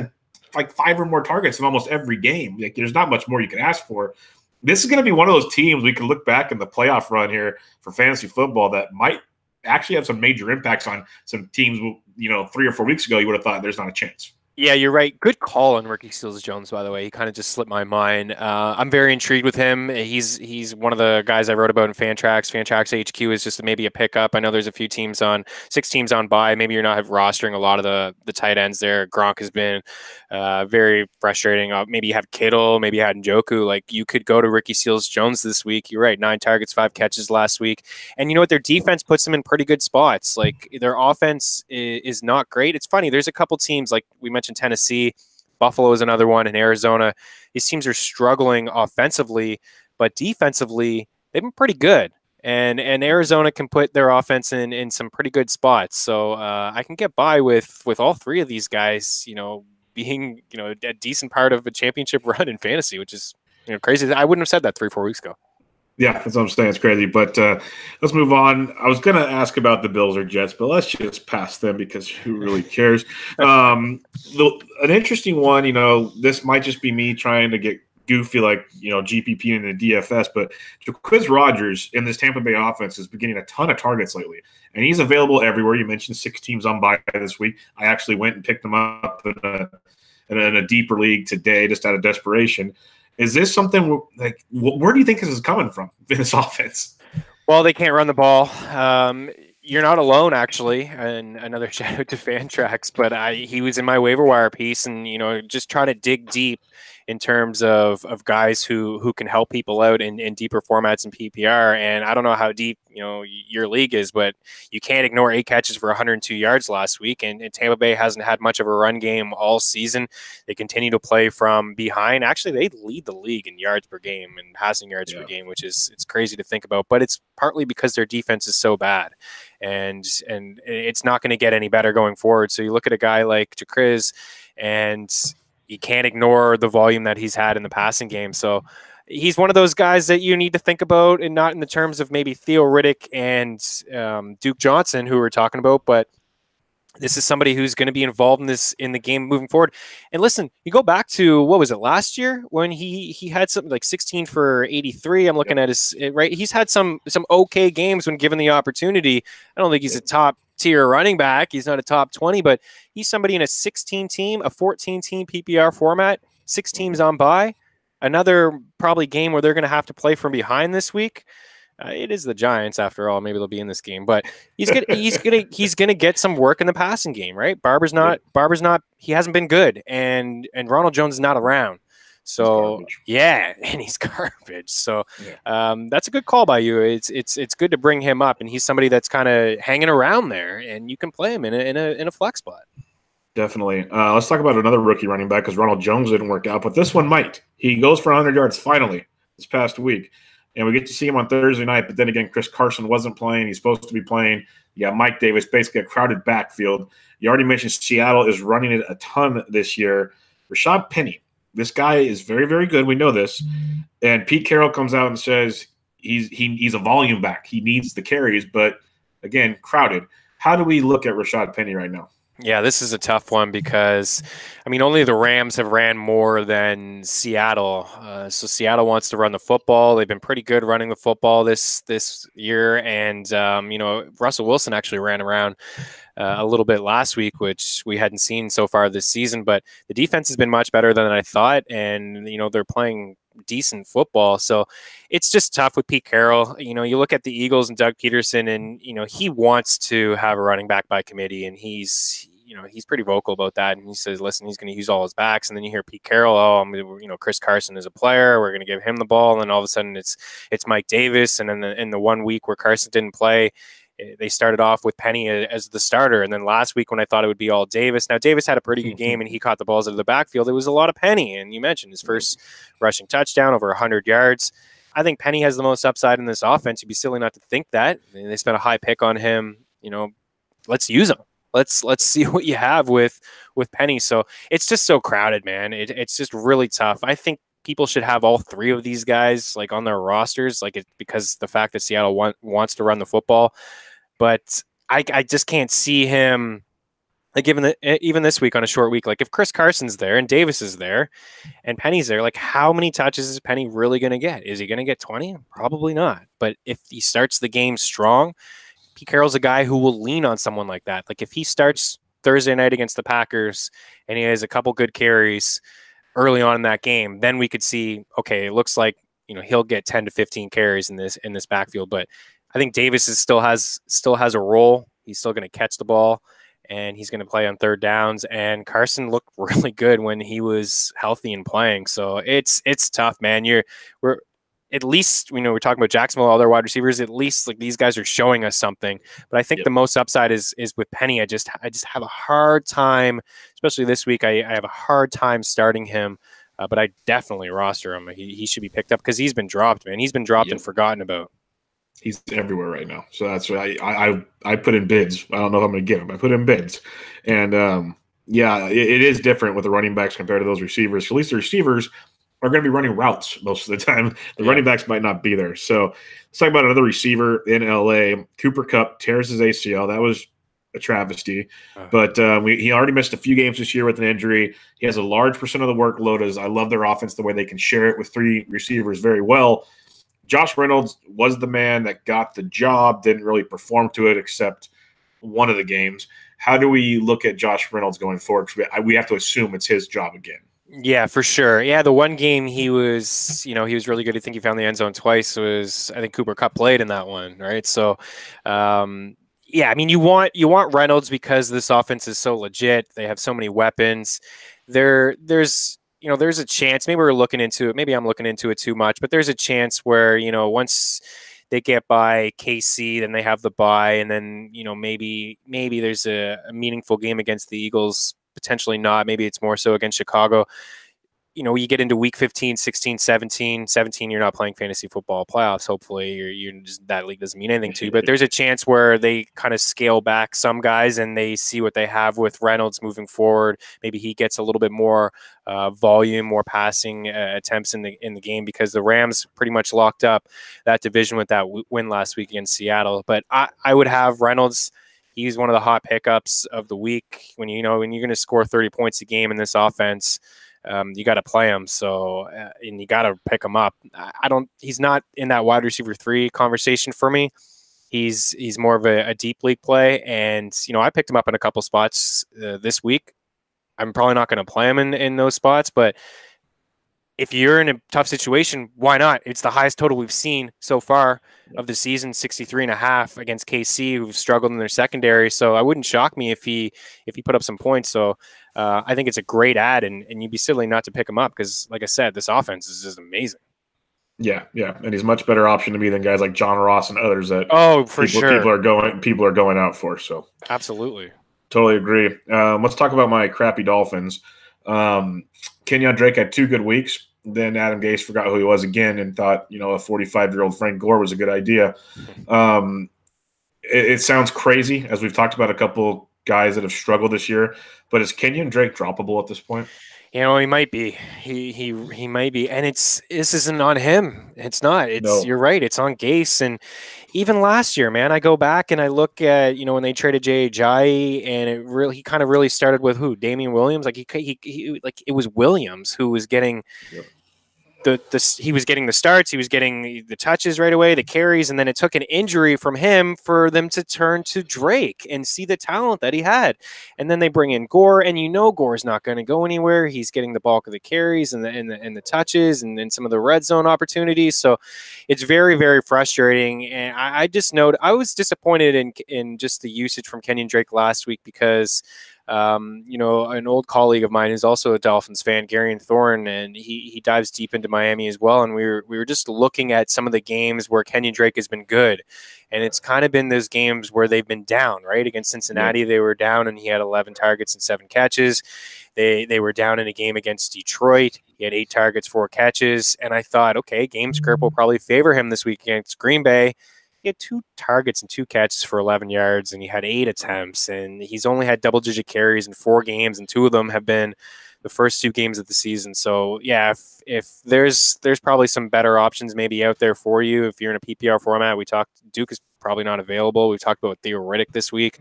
like 5 or more targets in almost every game. Like, there's not much more you can ask for. This is going to be one of those teams we can look back in the playoff run here for fantasy football that might actually have some major impacts on some teams, 3 or 4 weeks ago, you would have thought there's not a chance. Yeah, you're right. Good call on Ricky Seals-Jones, by the way. He kind of just slipped my mind. I'm very intrigued with him. He's one of the guys I wrote about in Fantrax. Fantrax HQ is just maybe a pickup. I know there's a few teams 6 teams on bye. Maybe you're not rostering a lot of the tight ends there. Gronk has been very frustrating. Maybe you have Kittle, maybe you had Njoku. Like, you could go to Ricky Seals-Jones this week. You're right. 9 targets, 5 catches last week. And you know what? Their defense puts them in pretty good spots. Like, their offense is not great. It's funny. There's a couple teams, like we mentioned, Tennessee, Buffalo is another one, in Arizona. These teams are struggling offensively, but defensively, they've been pretty good. And Arizona can put their offense in some pretty good spots. So I can get by with all 3 of these guys, being, a decent part of a championship run in fantasy, which is crazy. I wouldn't have said that 3-4 weeks ago. Yeah, that's what I'm saying. It's crazy. But let's move on. I was going to ask about the Bills or Jets, but let's just pass them because who really cares? An interesting one, this might just be me trying to get goofy like, GPP in the DFS, but Jacquizz Rodgers in this Tampa Bay offense is beginning a ton of targets lately. And he's available everywhere. You mentioned 6 teams on bye this week. I actually went and picked him up in a deeper league today just out of desperation. Is this something like where do you think this is coming from in this offense? Well, they can't run the ball. You're not alone, actually. And another shout out to Fantrax, but he was in my waiver wire piece, and just trying to dig deep in terms of guys who can help people out in deeper formats in PPR. And I don't know how deep your league is, but you can't ignore 8 catches for 102 yards last week. And Tampa Bay hasn't had much of a run game all season. They continue to play from behind. Actually, they lead the league in yards per game and passing yards per game, which it's crazy to think about. But it's partly because their defense is so bad. And it's not going to get any better going forward. So you look at a guy like Jacquizz, and you can't ignore the volume that he's had in the passing game. So he's one of those guys that you need to think about, and not in the terms of maybe Theo, Riddick, and Duke Johnson, who we're talking about, but this is somebody who's going to be involved in the game moving forward. And listen, you go back to, what was it, last year when he had something like 16 for 83. I'm looking at his right. He's had some okay games when given the opportunity. I don't think he's a top tier running back. He's not a top 20, but he's somebody in a 16 team, a 14 team PPR format, 6 teams on bye. Another probably game where they're going to have to play from behind this week. It is the Giants, after all. Maybe they'll be in this game, but he's gonna get some work in the passing game, right? Barber's not. He hasn't been good, and Ronald Jones is not around. So yeah, and he's garbage. So that's a good call by you. It's good to bring him up, and he's somebody that's kind of hanging around there, and you can play him in a flex spot. Definitely. Let's talk about another rookie running back because Ronald Jones didn't work out, but this one might. He goes for 100 yards finally this past week. And we get to see him on Thursday night, but then again, Chris Carson wasn't playing. He's supposed to be playing. You got Mike Davis, basically a crowded backfield. You already mentioned Seattle is running it a ton this year. Rashaad Penny, this guy is very, very good. We know this. And Pete Carroll comes out and says he's a volume back. He needs the carries, but again, crowded. How do we look at Rashaad Penny right now? Yeah, this is a tough one because, I mean, only the Rams have ran more than Seattle. So Seattle wants to run the football. They've been pretty good running the football this year, and Russell Wilson actually ran around a little bit last week, which we hadn't seen so far this season. But the defense has been much better than I thought, and they're playing decent football. So it's just tough with Pete Carroll. You look at the Eagles and Doug Peterson, and he wants to have a running back by committee, and he's pretty vocal about that. And he says, listen, he's going to use all his backs. And then you hear Pete Carroll, Chris Carson is a player. We're going to give him the ball. And then all of a sudden it's Mike Davis. And then in the 1 week where Carson didn't play, they started off with Penny as the starter. And then last week when I thought it would be all Davis, now Davis had a pretty good game and he caught the balls out of the backfield. It was a lot of Penny. And you mentioned his first rushing touchdown, over 100 yards. I think Penny has the most upside in this offense. You'd be silly not to think that. And they spent a high pick on him. Let's use him. Let's see what you have with Penny. So it's just so crowded, man. It's just really tough. I think people should have all three of these guys like on their rosters, because the fact that Seattle wants to run the football. But I just can't see him, like, even this week on a short week, like if Chris Carson's there and Davis is there and Penny's there, like how many touches is Penny really going to get? Is he going to get 20? Probably not. But if he starts the game strong, Pete Carroll's a guy who will lean on someone like that. Like if he starts Thursday night against the Packers and he has a couple good carries early on in that game, then we could see, okay, it looks like, he'll get 10 to 15 carries in this backfield. But I think Davis still has a role. He's still going to catch the ball and he's going to play on third downs. And Carson looked really good when he was healthy and playing. So it's tough, man. We're at least, we're talking about Jacksonville, other wide receivers, at least like these guys are showing us something. But I think the most upside is with Penny. I just have a hard time, especially this week. I have a hard time starting him, but I definitely roster him. He should be picked up because he's been dropped, man. He's been dropped and forgotten about. He's everywhere right now. So that's why I put in bids. I don't know if I'm going to get him. I put in bids. And, it is different with the running backs compared to those receivers. At least the receivers are going to be running routes most of the time. The running backs might not be there. So let's talk about another receiver in LA. Cooper Kupp tears his ACL. That was a travesty. But he already missed a few games this year with an injury. He has a large percent of the workload. As I love their offense, the way they can share it with three receivers very well. Josh Reynolds was the man that got the job, didn't really perform to it except one of the games. How do we look at Josh Reynolds going forward? Because we have to assume it's his job again. Yeah, for sure. Yeah, the one game he was really good. I think he found the end zone twice. I think Cooper Kupp played in that one, right? So, I mean, you want Reynolds because this offense is so legit. They have so many weapons. There's a chance. Maybe we're looking into it. Maybe I'm looking into it too much. But there's a chance where once they get by KC, then they have the bye, and then maybe there's a meaningful game against the Eagles. Potentially not. Maybe it's more so against Chicago. You get into week 15, 16, 17, you're not playing fantasy football playoffs. Hopefully you're just, that league doesn't mean anything to you, but there's a chance where they kind of scale back some guys and they see what they have with Reynolds moving forward. Maybe he gets a little bit more volume, more passing attempts in the game because the Rams pretty much locked up that division with that win last week against Seattle. But I would have Reynolds. He's one of the hot pickups of the week. When you're going to score 30 points a game in this offense, you got to play him. So, and you got to pick him up. He's not in that wide receiver 3 conversation for me. He's more of a deep league play. And, I picked him up in a couple spots this week. I'm probably not going to play him in those spots, but if you're in a tough situation, why not? It's the highest total we've seen so far of the season, 63.5 against KC, who've struggled in their secondary. So I wouldn't shock me if he put up some points. So I think it's a great ad, and you'd be silly not to pick him up because, like I said, this offense is just amazing. Yeah, and he's a much better option to me than guys like John Ross and others that people are going out for. So absolutely, totally agree. Let's talk about my crappy Dolphins. Kenyon Drake had 2 good weeks. Then Adam Gase forgot who he was again and thought, a 45-year-old Frank Gore was a good idea. It sounds crazy, as we've talked about a couple guys that have struggled this year, but is Kenyon Drake droppable at this point? You know, he might be. He might be. And this isn't on him. It's not. No. You're right. It's on Gase. And even last year, man, I go back and I look at, when they traded Jai, and he kind of really started with who? Damian Williams. Like he like it was Williams who was getting Yep. he was getting the starts, he was getting the touches right away, the carries, and then it took an injury from him for them to turn to Drake and see the talent that he had. And then they bring in Gore, and Gore's not going to go anywhere. He's getting the bulk of the carries and the touches and then some of the red zone opportunities. So it's very, very frustrating. And I just noted I was disappointed in just the usage from Kenyon Drake last week because an old colleague of mine who's also a Dolphins fan, Kerryon Thorne, and he dives deep into Miami as well. And we were just looking at some of the games where Kenyon Drake has been good, and it's kind of been those games where they've been down. Right, against Cincinnati, they were down, and he had 11 targets and 7 catches. They were down in a game against Detroit. He had 8 targets, 4 catches, and I thought, okay, game script will probably favor him this week against Green Bay. He had 2 targets and 2 catches for 11 yards, and he had 8 attempts, and he's only had double-digit carries in 4 games, and 2 of them have been the first 2 games of the season. So, yeah, if there's probably some better options maybe out there for you if you're in a PPR format. Duke is probably not available. We've talked about Theo Riddick this week.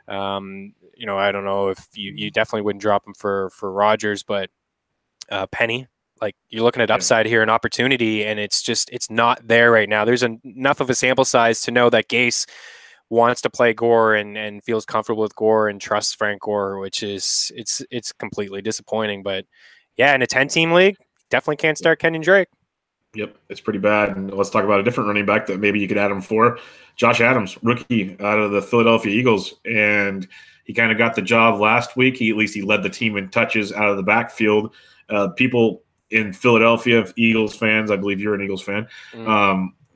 I don't know if you definitely wouldn't drop him for Rodgers, but Penny. Like, you're looking at upside here and opportunity, and it's not there right now. There's enough of a sample size to know that Gase wants to play Gore and feels comfortable with Gore and trusts Frank Gore, which is it's completely disappointing. But yeah, in a 10-team league, definitely can't start Kenyon Drake. Yep, it's pretty bad. And let's talk about a different running back that maybe you could add him for. Josh Adams, rookie out of the Philadelphia Eagles, and he kind of got the job last week. He led the team in touches out of the backfield. People in Philadelphia, Eagles fans, I believe you're an Eagles fan,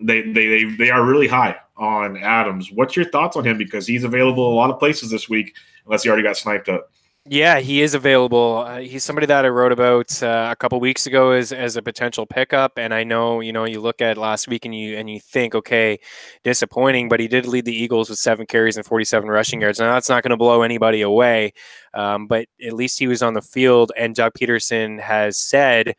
they are really high on Adams. What's your thoughts on him? Because he's available a lot of places this week, unless he already got sniped up. Yeah, he is available. He's somebody that I wrote about a couple weeks ago as a potential pickup. And I know, you look at last week and you think, okay, disappointing, but he did lead the Eagles with 7 carries and 47 rushing yards. Now that's not going to blow anybody away, but at least he was on the field. And Doug Peterson has said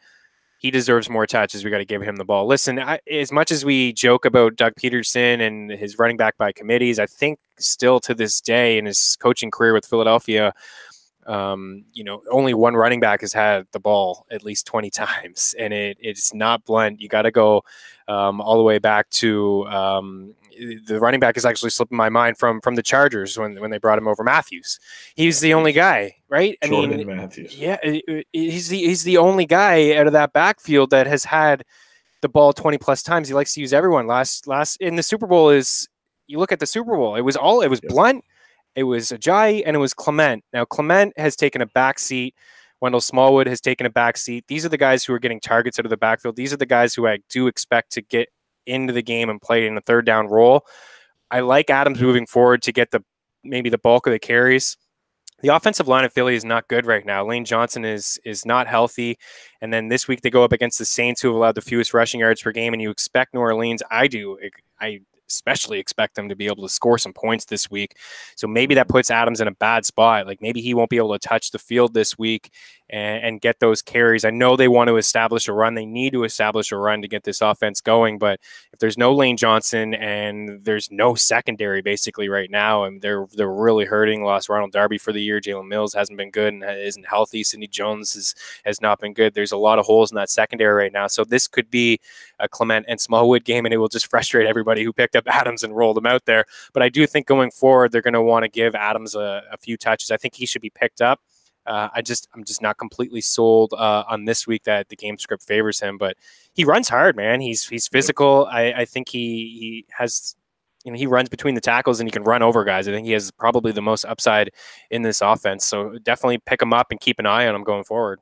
he deserves more touches. We got to give him the ball. Listen, as much as we joke about Doug Peterson and his running back by committees, I think still to this day in his coaching career with Philadelphia, only one running back has had the ball at least 20 times, and it's not blunt. You got to go all the way back to the running back is actually slipping my mind from the Chargers when they brought him over. Matthews. He's the only guy, right? Jordan Matthews. Yeah, he's the only guy out of that backfield that has had the ball 20 plus times. He likes to use everyone. Last in the Super Bowl you look at the Super Bowl. It was Blunt. It was Ajayi, and it was Clement. Now, Clement has taken a back seat. Wendell Smallwood has taken a back seat. These are the guys who are getting targets out of the backfield. These are the guys who I do expect to get into the game and play in a third down role. I like Adams moving forward to get maybe the bulk of the carries. The offensive line of Philly is not good right now. Lane Johnson is not healthy. And then this week they go up against the Saints, who have allowed the fewest rushing yards per game, and you expect New Orleans. I especially expect them to be able to score some points this week. So maybe that puts Adams in a bad spot. Like, maybe he won't be able to touch the field this week and get those carries. I know they want to establish a run. They need to establish a run to get this offense going. But if there's no Lane Johnson and there's no secondary basically right now, and they're really hurting. Lost Ronald Darby for the year. Jalen Mills hasn't been good and isn't healthy. Sidney Jones has not been good. There's a lot of holes in that secondary right now. So this could be a Clement and Smallwood game, and it will just frustrate everybody who picked up Adams and rolled him out there. But I do think going forward, they're going to want to give Adams a few touches. I think he should be picked up. I'm just not completely sold on this week that the game script favors him, but he runs hard, man. He's physical. I think he has, he runs between the tackles and he can run over guys. I think he has probably the most upside in this offense. So definitely pick him up and keep an eye on him going forward.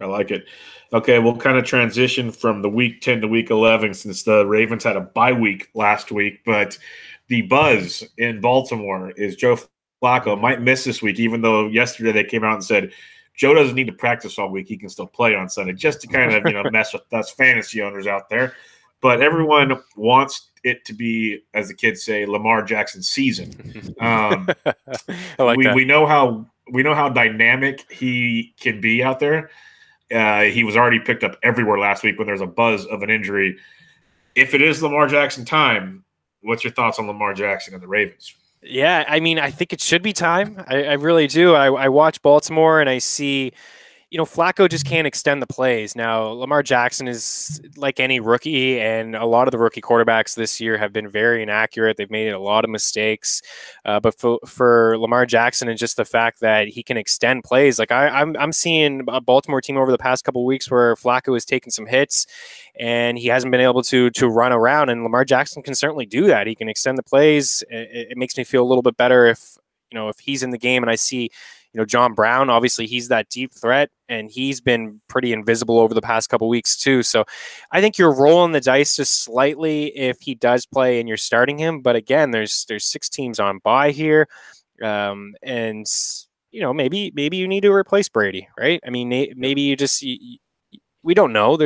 I like it. Okay, we'll kind of transition from the week 10 to week 11 since the Ravens had a bye week last week. But the buzz in Baltimore is Joe Flacco might miss this week, even though yesterday they came out and said Joe doesn't need to practice all week. He can still play on Sunday, just to kind of mess with us fantasy owners out there. But everyone wants it to be, as the kids say, Lamar Jackson season. I like that. We know how we know how dynamic he can be out there. He was already picked up everywhere last week when there's a buzz of an injury. If it is Lamar Jackson time, what's your thoughts on Lamar Jackson and the Ravens? Yeah, I mean, I think it should be time. I really do. I watch Baltimore and I see, Flacco just can't extend the plays. Now, Lamar Jackson is like any rookie, and a lot of the rookie quarterbacks this year have been very inaccurate. They've made a lot of mistakes. But for Lamar Jackson, and just the fact that he can extend plays, like I'm seeing a Baltimore team over the past couple of weeks where Flacco has taken some hits, and he hasn't been able to run around. And Lamar Jackson can certainly do that. He can extend the plays. It makes me feel a little bit better if he's in the game, and I see. John Brown, obviously he's that deep threat, and he's been pretty invisible over the past couple weeks too. So I think you're rolling the dice just slightly if he does play and you're starting him. But again, there's 6 teams on bye here. And maybe you need to replace Brady, right? I mean, maybe you just, we don't know.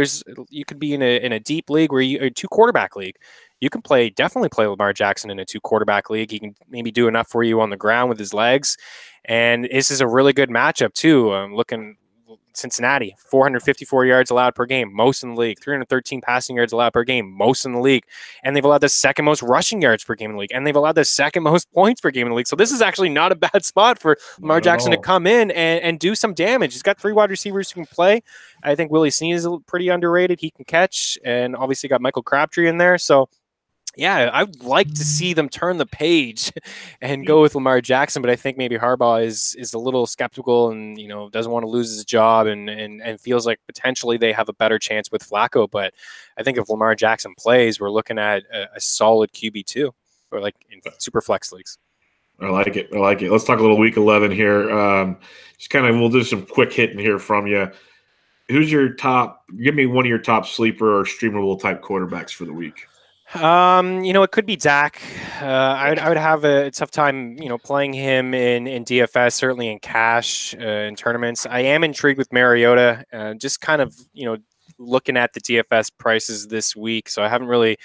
You could be in a deep league where a 2 quarterback league. You can definitely play Lamar Jackson in a 2 quarterback league. He can maybe do enough for you on the ground with his legs. And this is a really good matchup too. Looking Cincinnati, 454 yards allowed per game, most in the league, 313 passing yards allowed per game, most in the league. And they've allowed the second most rushing yards per game in the league. And they've allowed the second most points per game in the league. So this is actually not a bad spot for Lamar Jackson to come in and do some damage. He's got 3 wide receivers who can play. I think Willie Snead is pretty underrated. He can catch. And obviously got Michael Crabtree in there. So yeah, I'd like to see them turn the page and go with Lamar Jackson, but I think maybe Harbaugh is a little skeptical and doesn't want to lose his job and feels like potentially they have a better chance with Flacco. But I think if Lamar Jackson plays, we're looking at a solid QB2 or like in super flex leagues. I like it. Let's talk a little Week 11 here. We'll do some quick hitting here from you. Who's your top? Give me one of your top sleeper or streamable type quarterbacks for the week. It could be Dak. I would have a tough time, playing him in DFS, certainly in cash, in tournaments. I am intrigued with Mariota, just kind of, looking at the DFS prices this week. So I haven't really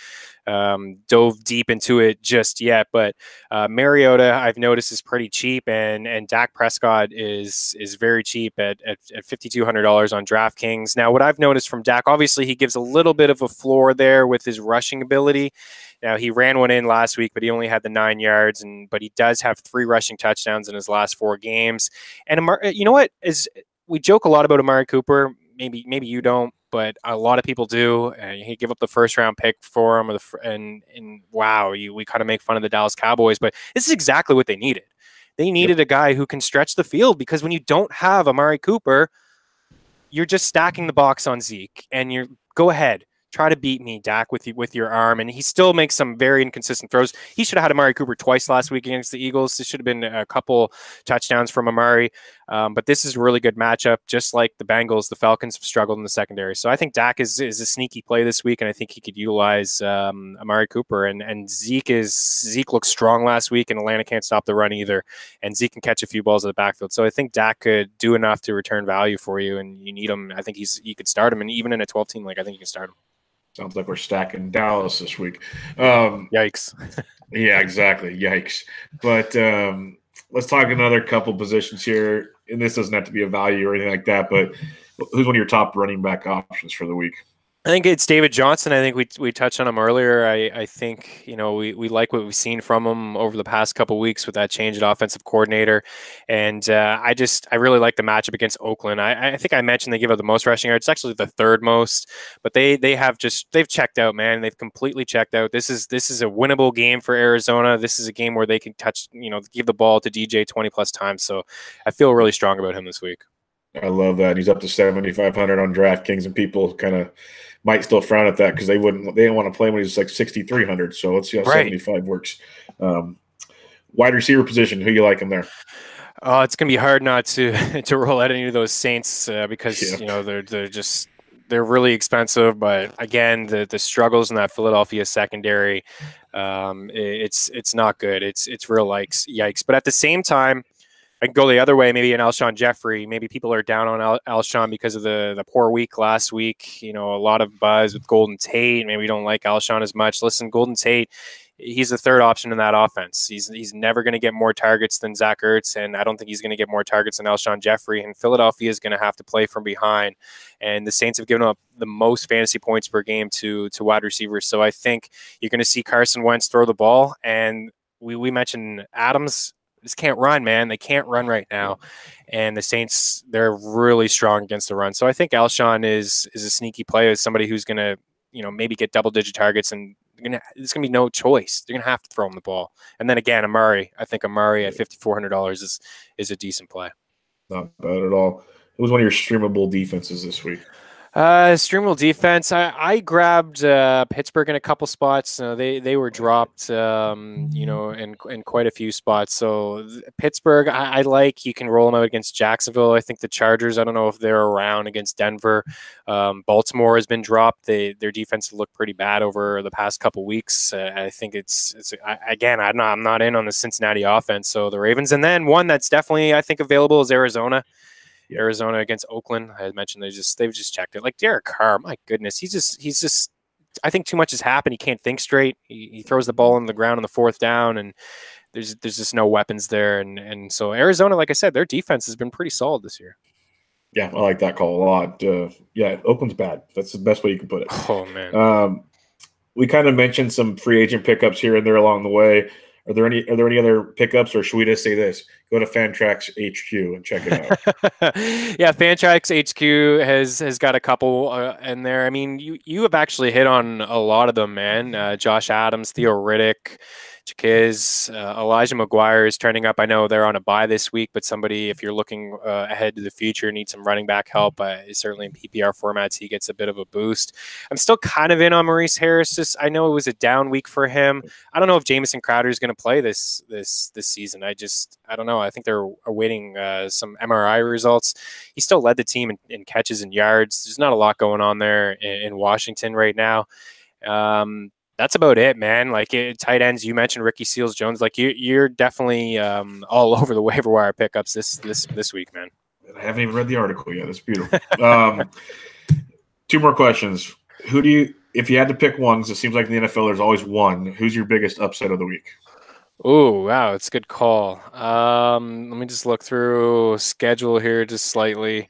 dove deep into it just yet, but Mariota I've noticed is pretty cheap, and Dak Prescott is very cheap at $5,200 on DraftKings. Now, what I've noticed from Dak, obviously he gives a little bit of a floor there with his rushing ability. Now, he ran one in last week, but he only had the 9 yards, but he does have 3 rushing touchdowns in his last 4 games. And you know what? We joke a lot about Amari Cooper. Maybe you don't, but a lot of people do. He gave up the 1st round pick for him, we kind of make fun of the Dallas Cowboys, but this is exactly what they needed. They needed a guy who can stretch the field, because when you don't have Amari Cooper, you're just stacking the box on Zeke, and go ahead. Try to beat me, Dak, with your arm. And he still makes some very inconsistent throws. He should have had Amari Cooper twice last week against the Eagles. This should have been a couple touchdowns from Amari. But this is a really good matchup. Just like the Bengals, the Falcons have struggled in the secondary. So I think Dak is a sneaky play this week, and I think he could utilize Amari Cooper. And Zeke looked strong last week, and Atlanta can't stop the run either. And Zeke can catch a few balls at the backfield. So I think Dak could do enough to return value for you, and you need him. I think you could start him, and even in a 12-team league, I think you can start him. Sounds like we're stacking Dallas this week. Yikes. Yeah, exactly. Yikes. But let's talk another couple positions here. And this doesn't have to be a value or anything like that, but who's one of your top running back options for the week? I think it's David Johnson. I think we touched on him earlier. I think, we like what we've seen from him over the past couple of weeks with that change at offensive coordinator. And I really like the matchup against Oakland. I think I mentioned they give up the most rushing yards. It's actually the 3rd most, but they've checked out, man. They've completely checked out. This is a winnable game for Arizona. This is a game where they can give the ball to DJ 20 plus times. So I feel really strong about him this week. I love that. He's up to 7,500 on DraftKings, and people kind of might still frown at that because they didn't want to play when he was like 6,300. So let's see how 75 works. Wide receiver position, who you like him there? Oh, it's going to be hard not to roll out any of those Saints because they're really expensive. But again, the struggles in that Philadelphia secondary, it's not good. It's real yikes. But at the same time, I can go the other way, maybe an Alshon Jeffrey. Maybe people are down on Alshon because of the poor week last week. A lot of buzz with Golden Tate. Maybe we don't like Alshon as much. Listen, Golden Tate, he's the third option in that offense. He's never going to get more targets than Zach Ertz, and I don't think he's going to get more targets than Alshon Jeffrey. And Philadelphia is going to have to play from behind. And the Saints have given up the most fantasy points per game to wide receivers. So I think you're going to see Carson Wentz throw the ball. And we mentioned Adams just can't run, man. They can't run right now. And the Saints, they're really strong against the run. So I think Alshon is a sneaky play, as somebody who's going to, maybe get double-digit targets, and there's going to be no choice. They're going to have to throw him the ball. And then again, Amari at $5,400 is a decent play. Not bad at all. It was one of your streamable defenses this week. Streamable defense. I grabbed Pittsburgh in a couple spots. They were dropped, in quite a few spots. So Pittsburgh, I like. You can roll them out against Jacksonville. I think the Chargers, I don't know if they're around against Denver. Baltimore has been dropped. Their defense looked pretty bad over the past couple weeks. I think I'm not in on the Cincinnati offense. So the Ravens, and then one that's definitely I think available is Arizona. Arizona against Oakland. I had mentioned they've just checked it. Like Derek Carr, my goodness, he's just. I think too much has happened. He can't think straight. He throws the ball on the ground on the fourth down, and there's just no weapons there. And so Arizona, like I said, their defense has been pretty solid this year. Yeah, I like that call a lot. Oakland's bad. That's the best way you can put it. Oh man. We kind of mentioned some free agent pickups here and there along the way. Are there any other pickups, or should we just say this? Go to Fantrax HQ and check it out. Yeah, Fantrax HQ has got a couple in there. I mean, you have actually hit on a lot of them, man. Josh Adams, Theo Riddick, Jacquizz, Elijah McGuire is turning up. I know they're on a bye this week, but somebody, if you're looking ahead to the future, needs some running back help, certainly in PPR formats, he gets a bit of a boost. I'm still kind of in on Maurice Harris. I know it was a down week for him. I don't know if Jamison Crowder is going to play this season. I don't know. I think they're awaiting some MRI results. He still led the team in catches and yards. There's not a lot going on there in Washington right now. That's about it, man. Like tight ends, you mentioned Ricky Seals-Jones. Like you're definitely all over the waiver wire pickups this week, man. I haven't even read the article yet. It's beautiful. Two more questions. If you had to pick one, because it seems like in the NFL there's always one, who's your biggest upset of the week? Oh, wow. It's a good call. Let me just look through schedule here just slightly.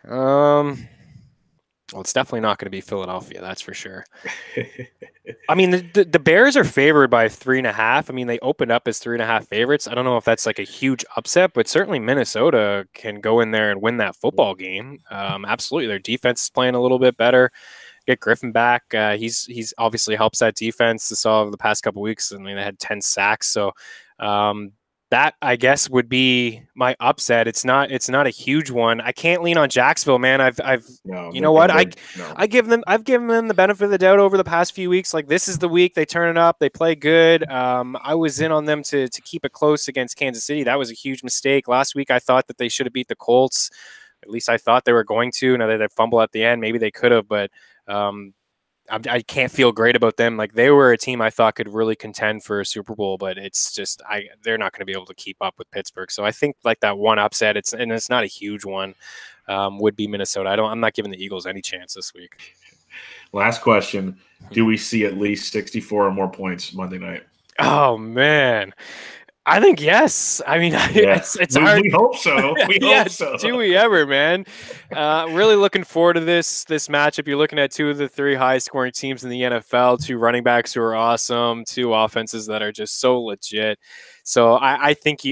Well, it's definitely not going to be Philadelphia, that's for sure. I mean, the Bears are favored by 3.5. I mean, they opened up as 3.5 favorites. I don't know if that's like a huge upset, but certainly Minnesota can go in there and win that football game. Absolutely. Their defense is playing a little bit better. Get Griffin back. He's obviously helps that defense. I saw over the past couple of weeks. I mean, they had 10 sacks. So that, I guess, would be my upset. It's not a huge one. I can't lean on Jacksonville, man. I've given them the benefit of the doubt over the past few weeks. Like, this is the week they turn it up. They play good. I was in on them to keep it close against Kansas City. That was a huge mistake. Last week, I thought that they should have beat the Colts. At least I thought they were going to. Now that they fumble at the end, maybe they could have, but I can't feel great about them. Like, they were a team I thought could really contend for a Super Bowl, but it's just they're not going to be able to keep up with Pittsburgh. So I think like that one upset, it's not a huge one, would be Minnesota. I'm not giving the Eagles any chance this week. Last question: do we see at least 64 or more points Monday night? Oh man. I think yes. I mean, it's hard. We hope so. We hope so. Do we ever, man? Really looking forward to this matchup. You're looking at two of the three highest scoring teams in the NFL, two running backs who are awesome, two offenses that are just so legit. So I think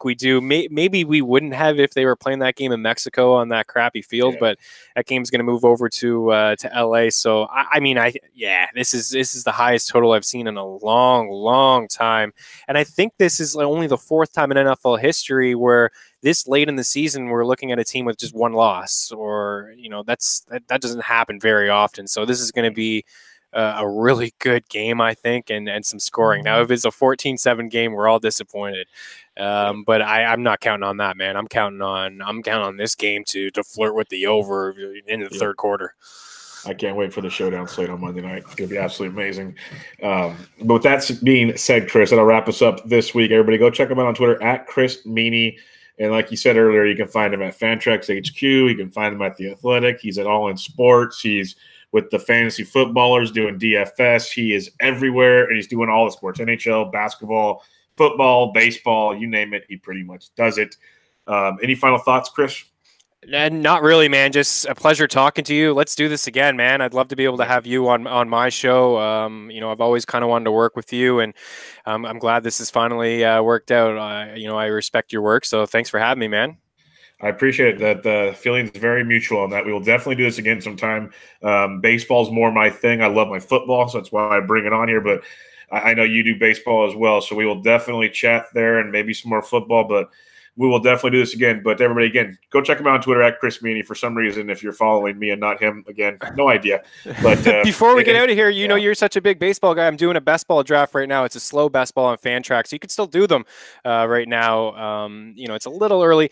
we do. Maybe we wouldn't have if they were playing that game in Mexico on that crappy field, but that game's going to move over to LA. So this is the highest total I've seen in a long time, and I think this is only the fourth time in NFL history where this late in the season we're looking at a team with just one loss, or that doesn't happen very often. So this is going to be a really good game, I think, and some scoring. Now, if it's a 14-7 game, we're all disappointed. But I'm not counting on that, man. I'm counting on this game to flirt with the over in the third quarter. I can't wait for the showdown slate on Monday night. It's going to be absolutely amazing. But with that being said, Chris, that'll wrap us up this week. Everybody go check him out on Twitter at Chris Meaney. And like you said earlier, you can find him at Fantrax HQ. You can find him at The Athletic. He's at All In Sports. He's with the fantasy footballers doing DFS. He is everywhere, and he's doing all the sports: NHL, basketball, football, baseball, you name it. He pretty much does it. Any final thoughts, Chris? Not really, man. Just a pleasure talking to you. Let's do this again, man. I'd love to be able to have you on my show. I've always kind of wanted to work with you, and I'm glad this has finally worked out. I respect your work, so thanks for having me, man. I appreciate that. The feeling is very mutual on that. We will definitely do this again sometime. Baseball's more my thing. I love my football, so that's why I bring it on here. But I know you do baseball as well, so we will definitely chat there and maybe some more football. But we will definitely do this again. But everybody, again, go check him out on Twitter at Chris Meaney. For some reason, if you're following me and not him, again, no idea. But before we get out of here, you know, you're such a big baseball guy. I'm doing a best ball draft right now. It's a slow best ball on Fan Track, so you can still do them right now. It's a little early.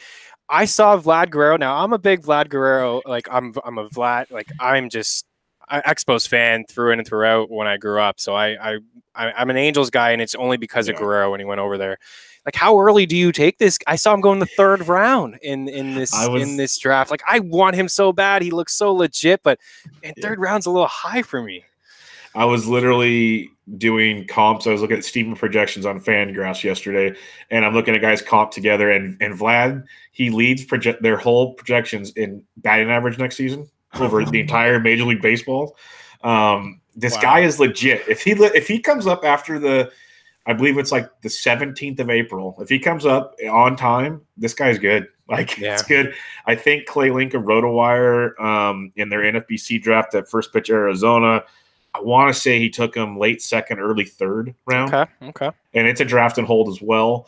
I saw Vlad Guerrero. Now I'm a big Vlad Guerrero. I'm just an Expos fan through in and throughout when I grew up. So I'm an Angels guy, and it's only because of Guerrero when he went over there. Like, how early do you take this? I saw him go in the third round in this draft. Like, I want him so bad. He looks so legit, but third round's a little high for me. I was literally doing comps. I was looking at Steven projections on Fangraphs yesterday, and I'm looking at guys comp together. And Vlad, he leads their whole projections in batting average next season over the entire Major League Baseball. This guy is legit. If he comes up after I believe it's like the 17th of April. If he comes up on time, this guy's good. It's good. I think Clay Link of RotoWire in their NFBC draft at first pitch Arizona, I want to say he took him late second, early third round. Okay. And it's a draft and hold as well.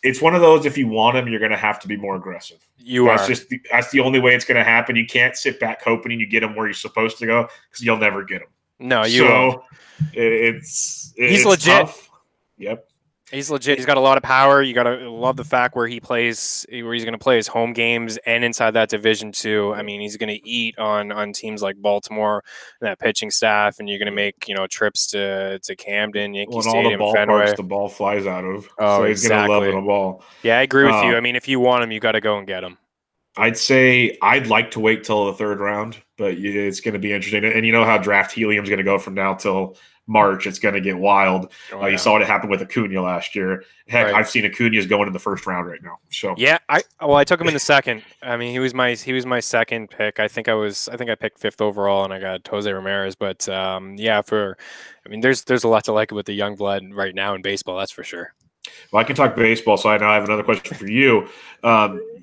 It's one of those, if you want him, you're going to have to be more aggressive. That's the only way it's going to happen. You can't sit back hoping you get him where you're supposed to go, because you'll never get him. No, you won't. He's legit. Tough. Yep. He's legit. He's got a lot of power. You got to love the fact where he's going to play his home games and inside that division too. I mean, he's going to eat on teams like Baltimore and that pitching staff, and you're going to make trips to Camden, Yankee Stadium, all the Fenway. ballparks the ball flies out of. Oh, so he's exactly. going to love it a ball. Yeah, I agree with you. I mean, if you want him, you got to go and get him. I'd say I'd like to wait till the third round, but it's going to be interesting. And you know how draft helium is going to go from now till March. It's going to get wild. You saw what happened with Acuna last year. Heck, right. I've seen Acuna's going in the first round right now. So yeah, I took him in the second. I mean, he was my second pick. I think I picked fifth overall, and I got Jose Ramirez. But there's a lot to like about the young blood right now in baseball. That's for sure. Well, I can talk baseball, so I now have another question for you.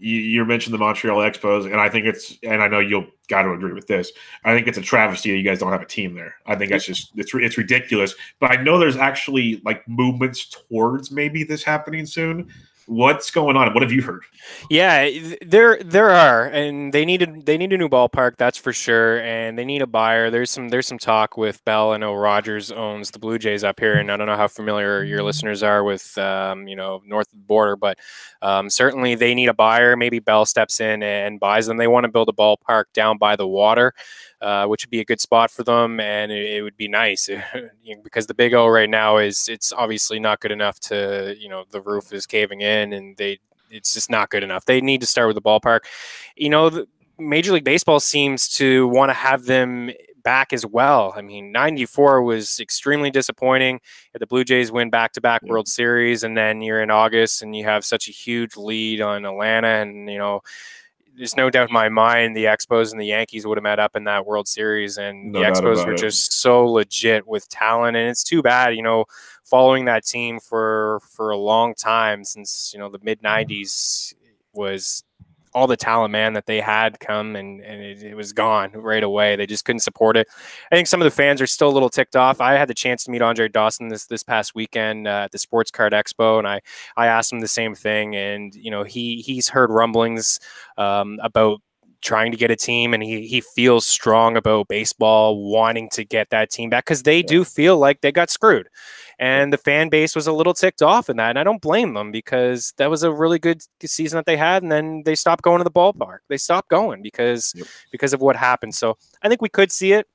You mentioned the Montreal Expos, and I know you'll got to agree with this. I think it's a travesty that you guys don't have a team there. I think that's just it's ridiculous. But I know there's actually movements towards maybe this happening soon. What's going on? What have you heard? Yeah, there are, and they need a new ballpark, that's for sure, and they need a buyer. There's some talk with Bell. I know Rodgers owns the Blue Jays up here, and I don't know how familiar your listeners are with north of the border, but certainly they need a buyer. Maybe Bell steps in and buys them. They want to build a ballpark down by the water, which would be a good spot for them, and it would be nice because the Big O right now it's obviously not good enough to the roof is caving in, and it's just not good enough. They need to start with the ballpark. Major League Baseball seems to want to have them back as well. I mean, 94 was extremely disappointing. The Blue Jays win back-to-back World Series, and then you're in August and you have such a huge lead on Atlanta, and there's no doubt in my mind the Expos and the Yankees would have met up in that World Series, and the Expos were just so legit with talent. And it's too bad, following that team for a long time since, the mid-90s was all the talent, man, that they had come and it was gone right away. They just couldn't support it. I think some of the fans are still a little ticked off. I had the chance to meet Andre Dawson this past weekend at the Sports Card Expo, and I asked him the same thing. And, he's heard rumblings about trying to get a team, and he feels strong about baseball wanting to get that team back because they do feel like they got screwed. And the fan base was a little ticked off in that, and I don't blame them because that was a really good season that they had, and then they stopped going to the ballpark. They stopped going because of what happened. So I think we could see it.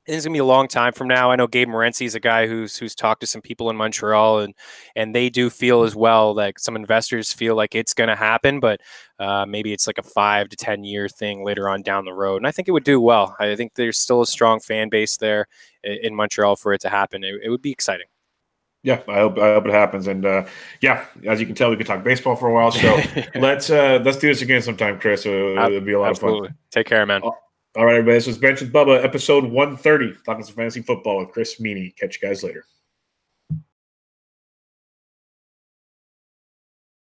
It's gonna be a long time from now. I know Gabe Morency is a guy who's talked to some people in Montreal, and they do feel as well, like some investors feel like it's gonna happen, but maybe it's like a 5 to 10 year thing later on down the road. And I think it would do well. I think there's still a strong fan base there in Montreal for it to happen. It would be exciting. Yeah, I hope it happens. And yeah, as you can tell, we could talk baseball for a while. So let's do this again sometime, Chris. It'll be a lot of fun. Take care, man. All right, everybody. This was Bench with Bubba, episode 130, talking some fantasy football with Chris Meaney. Catch you guys later.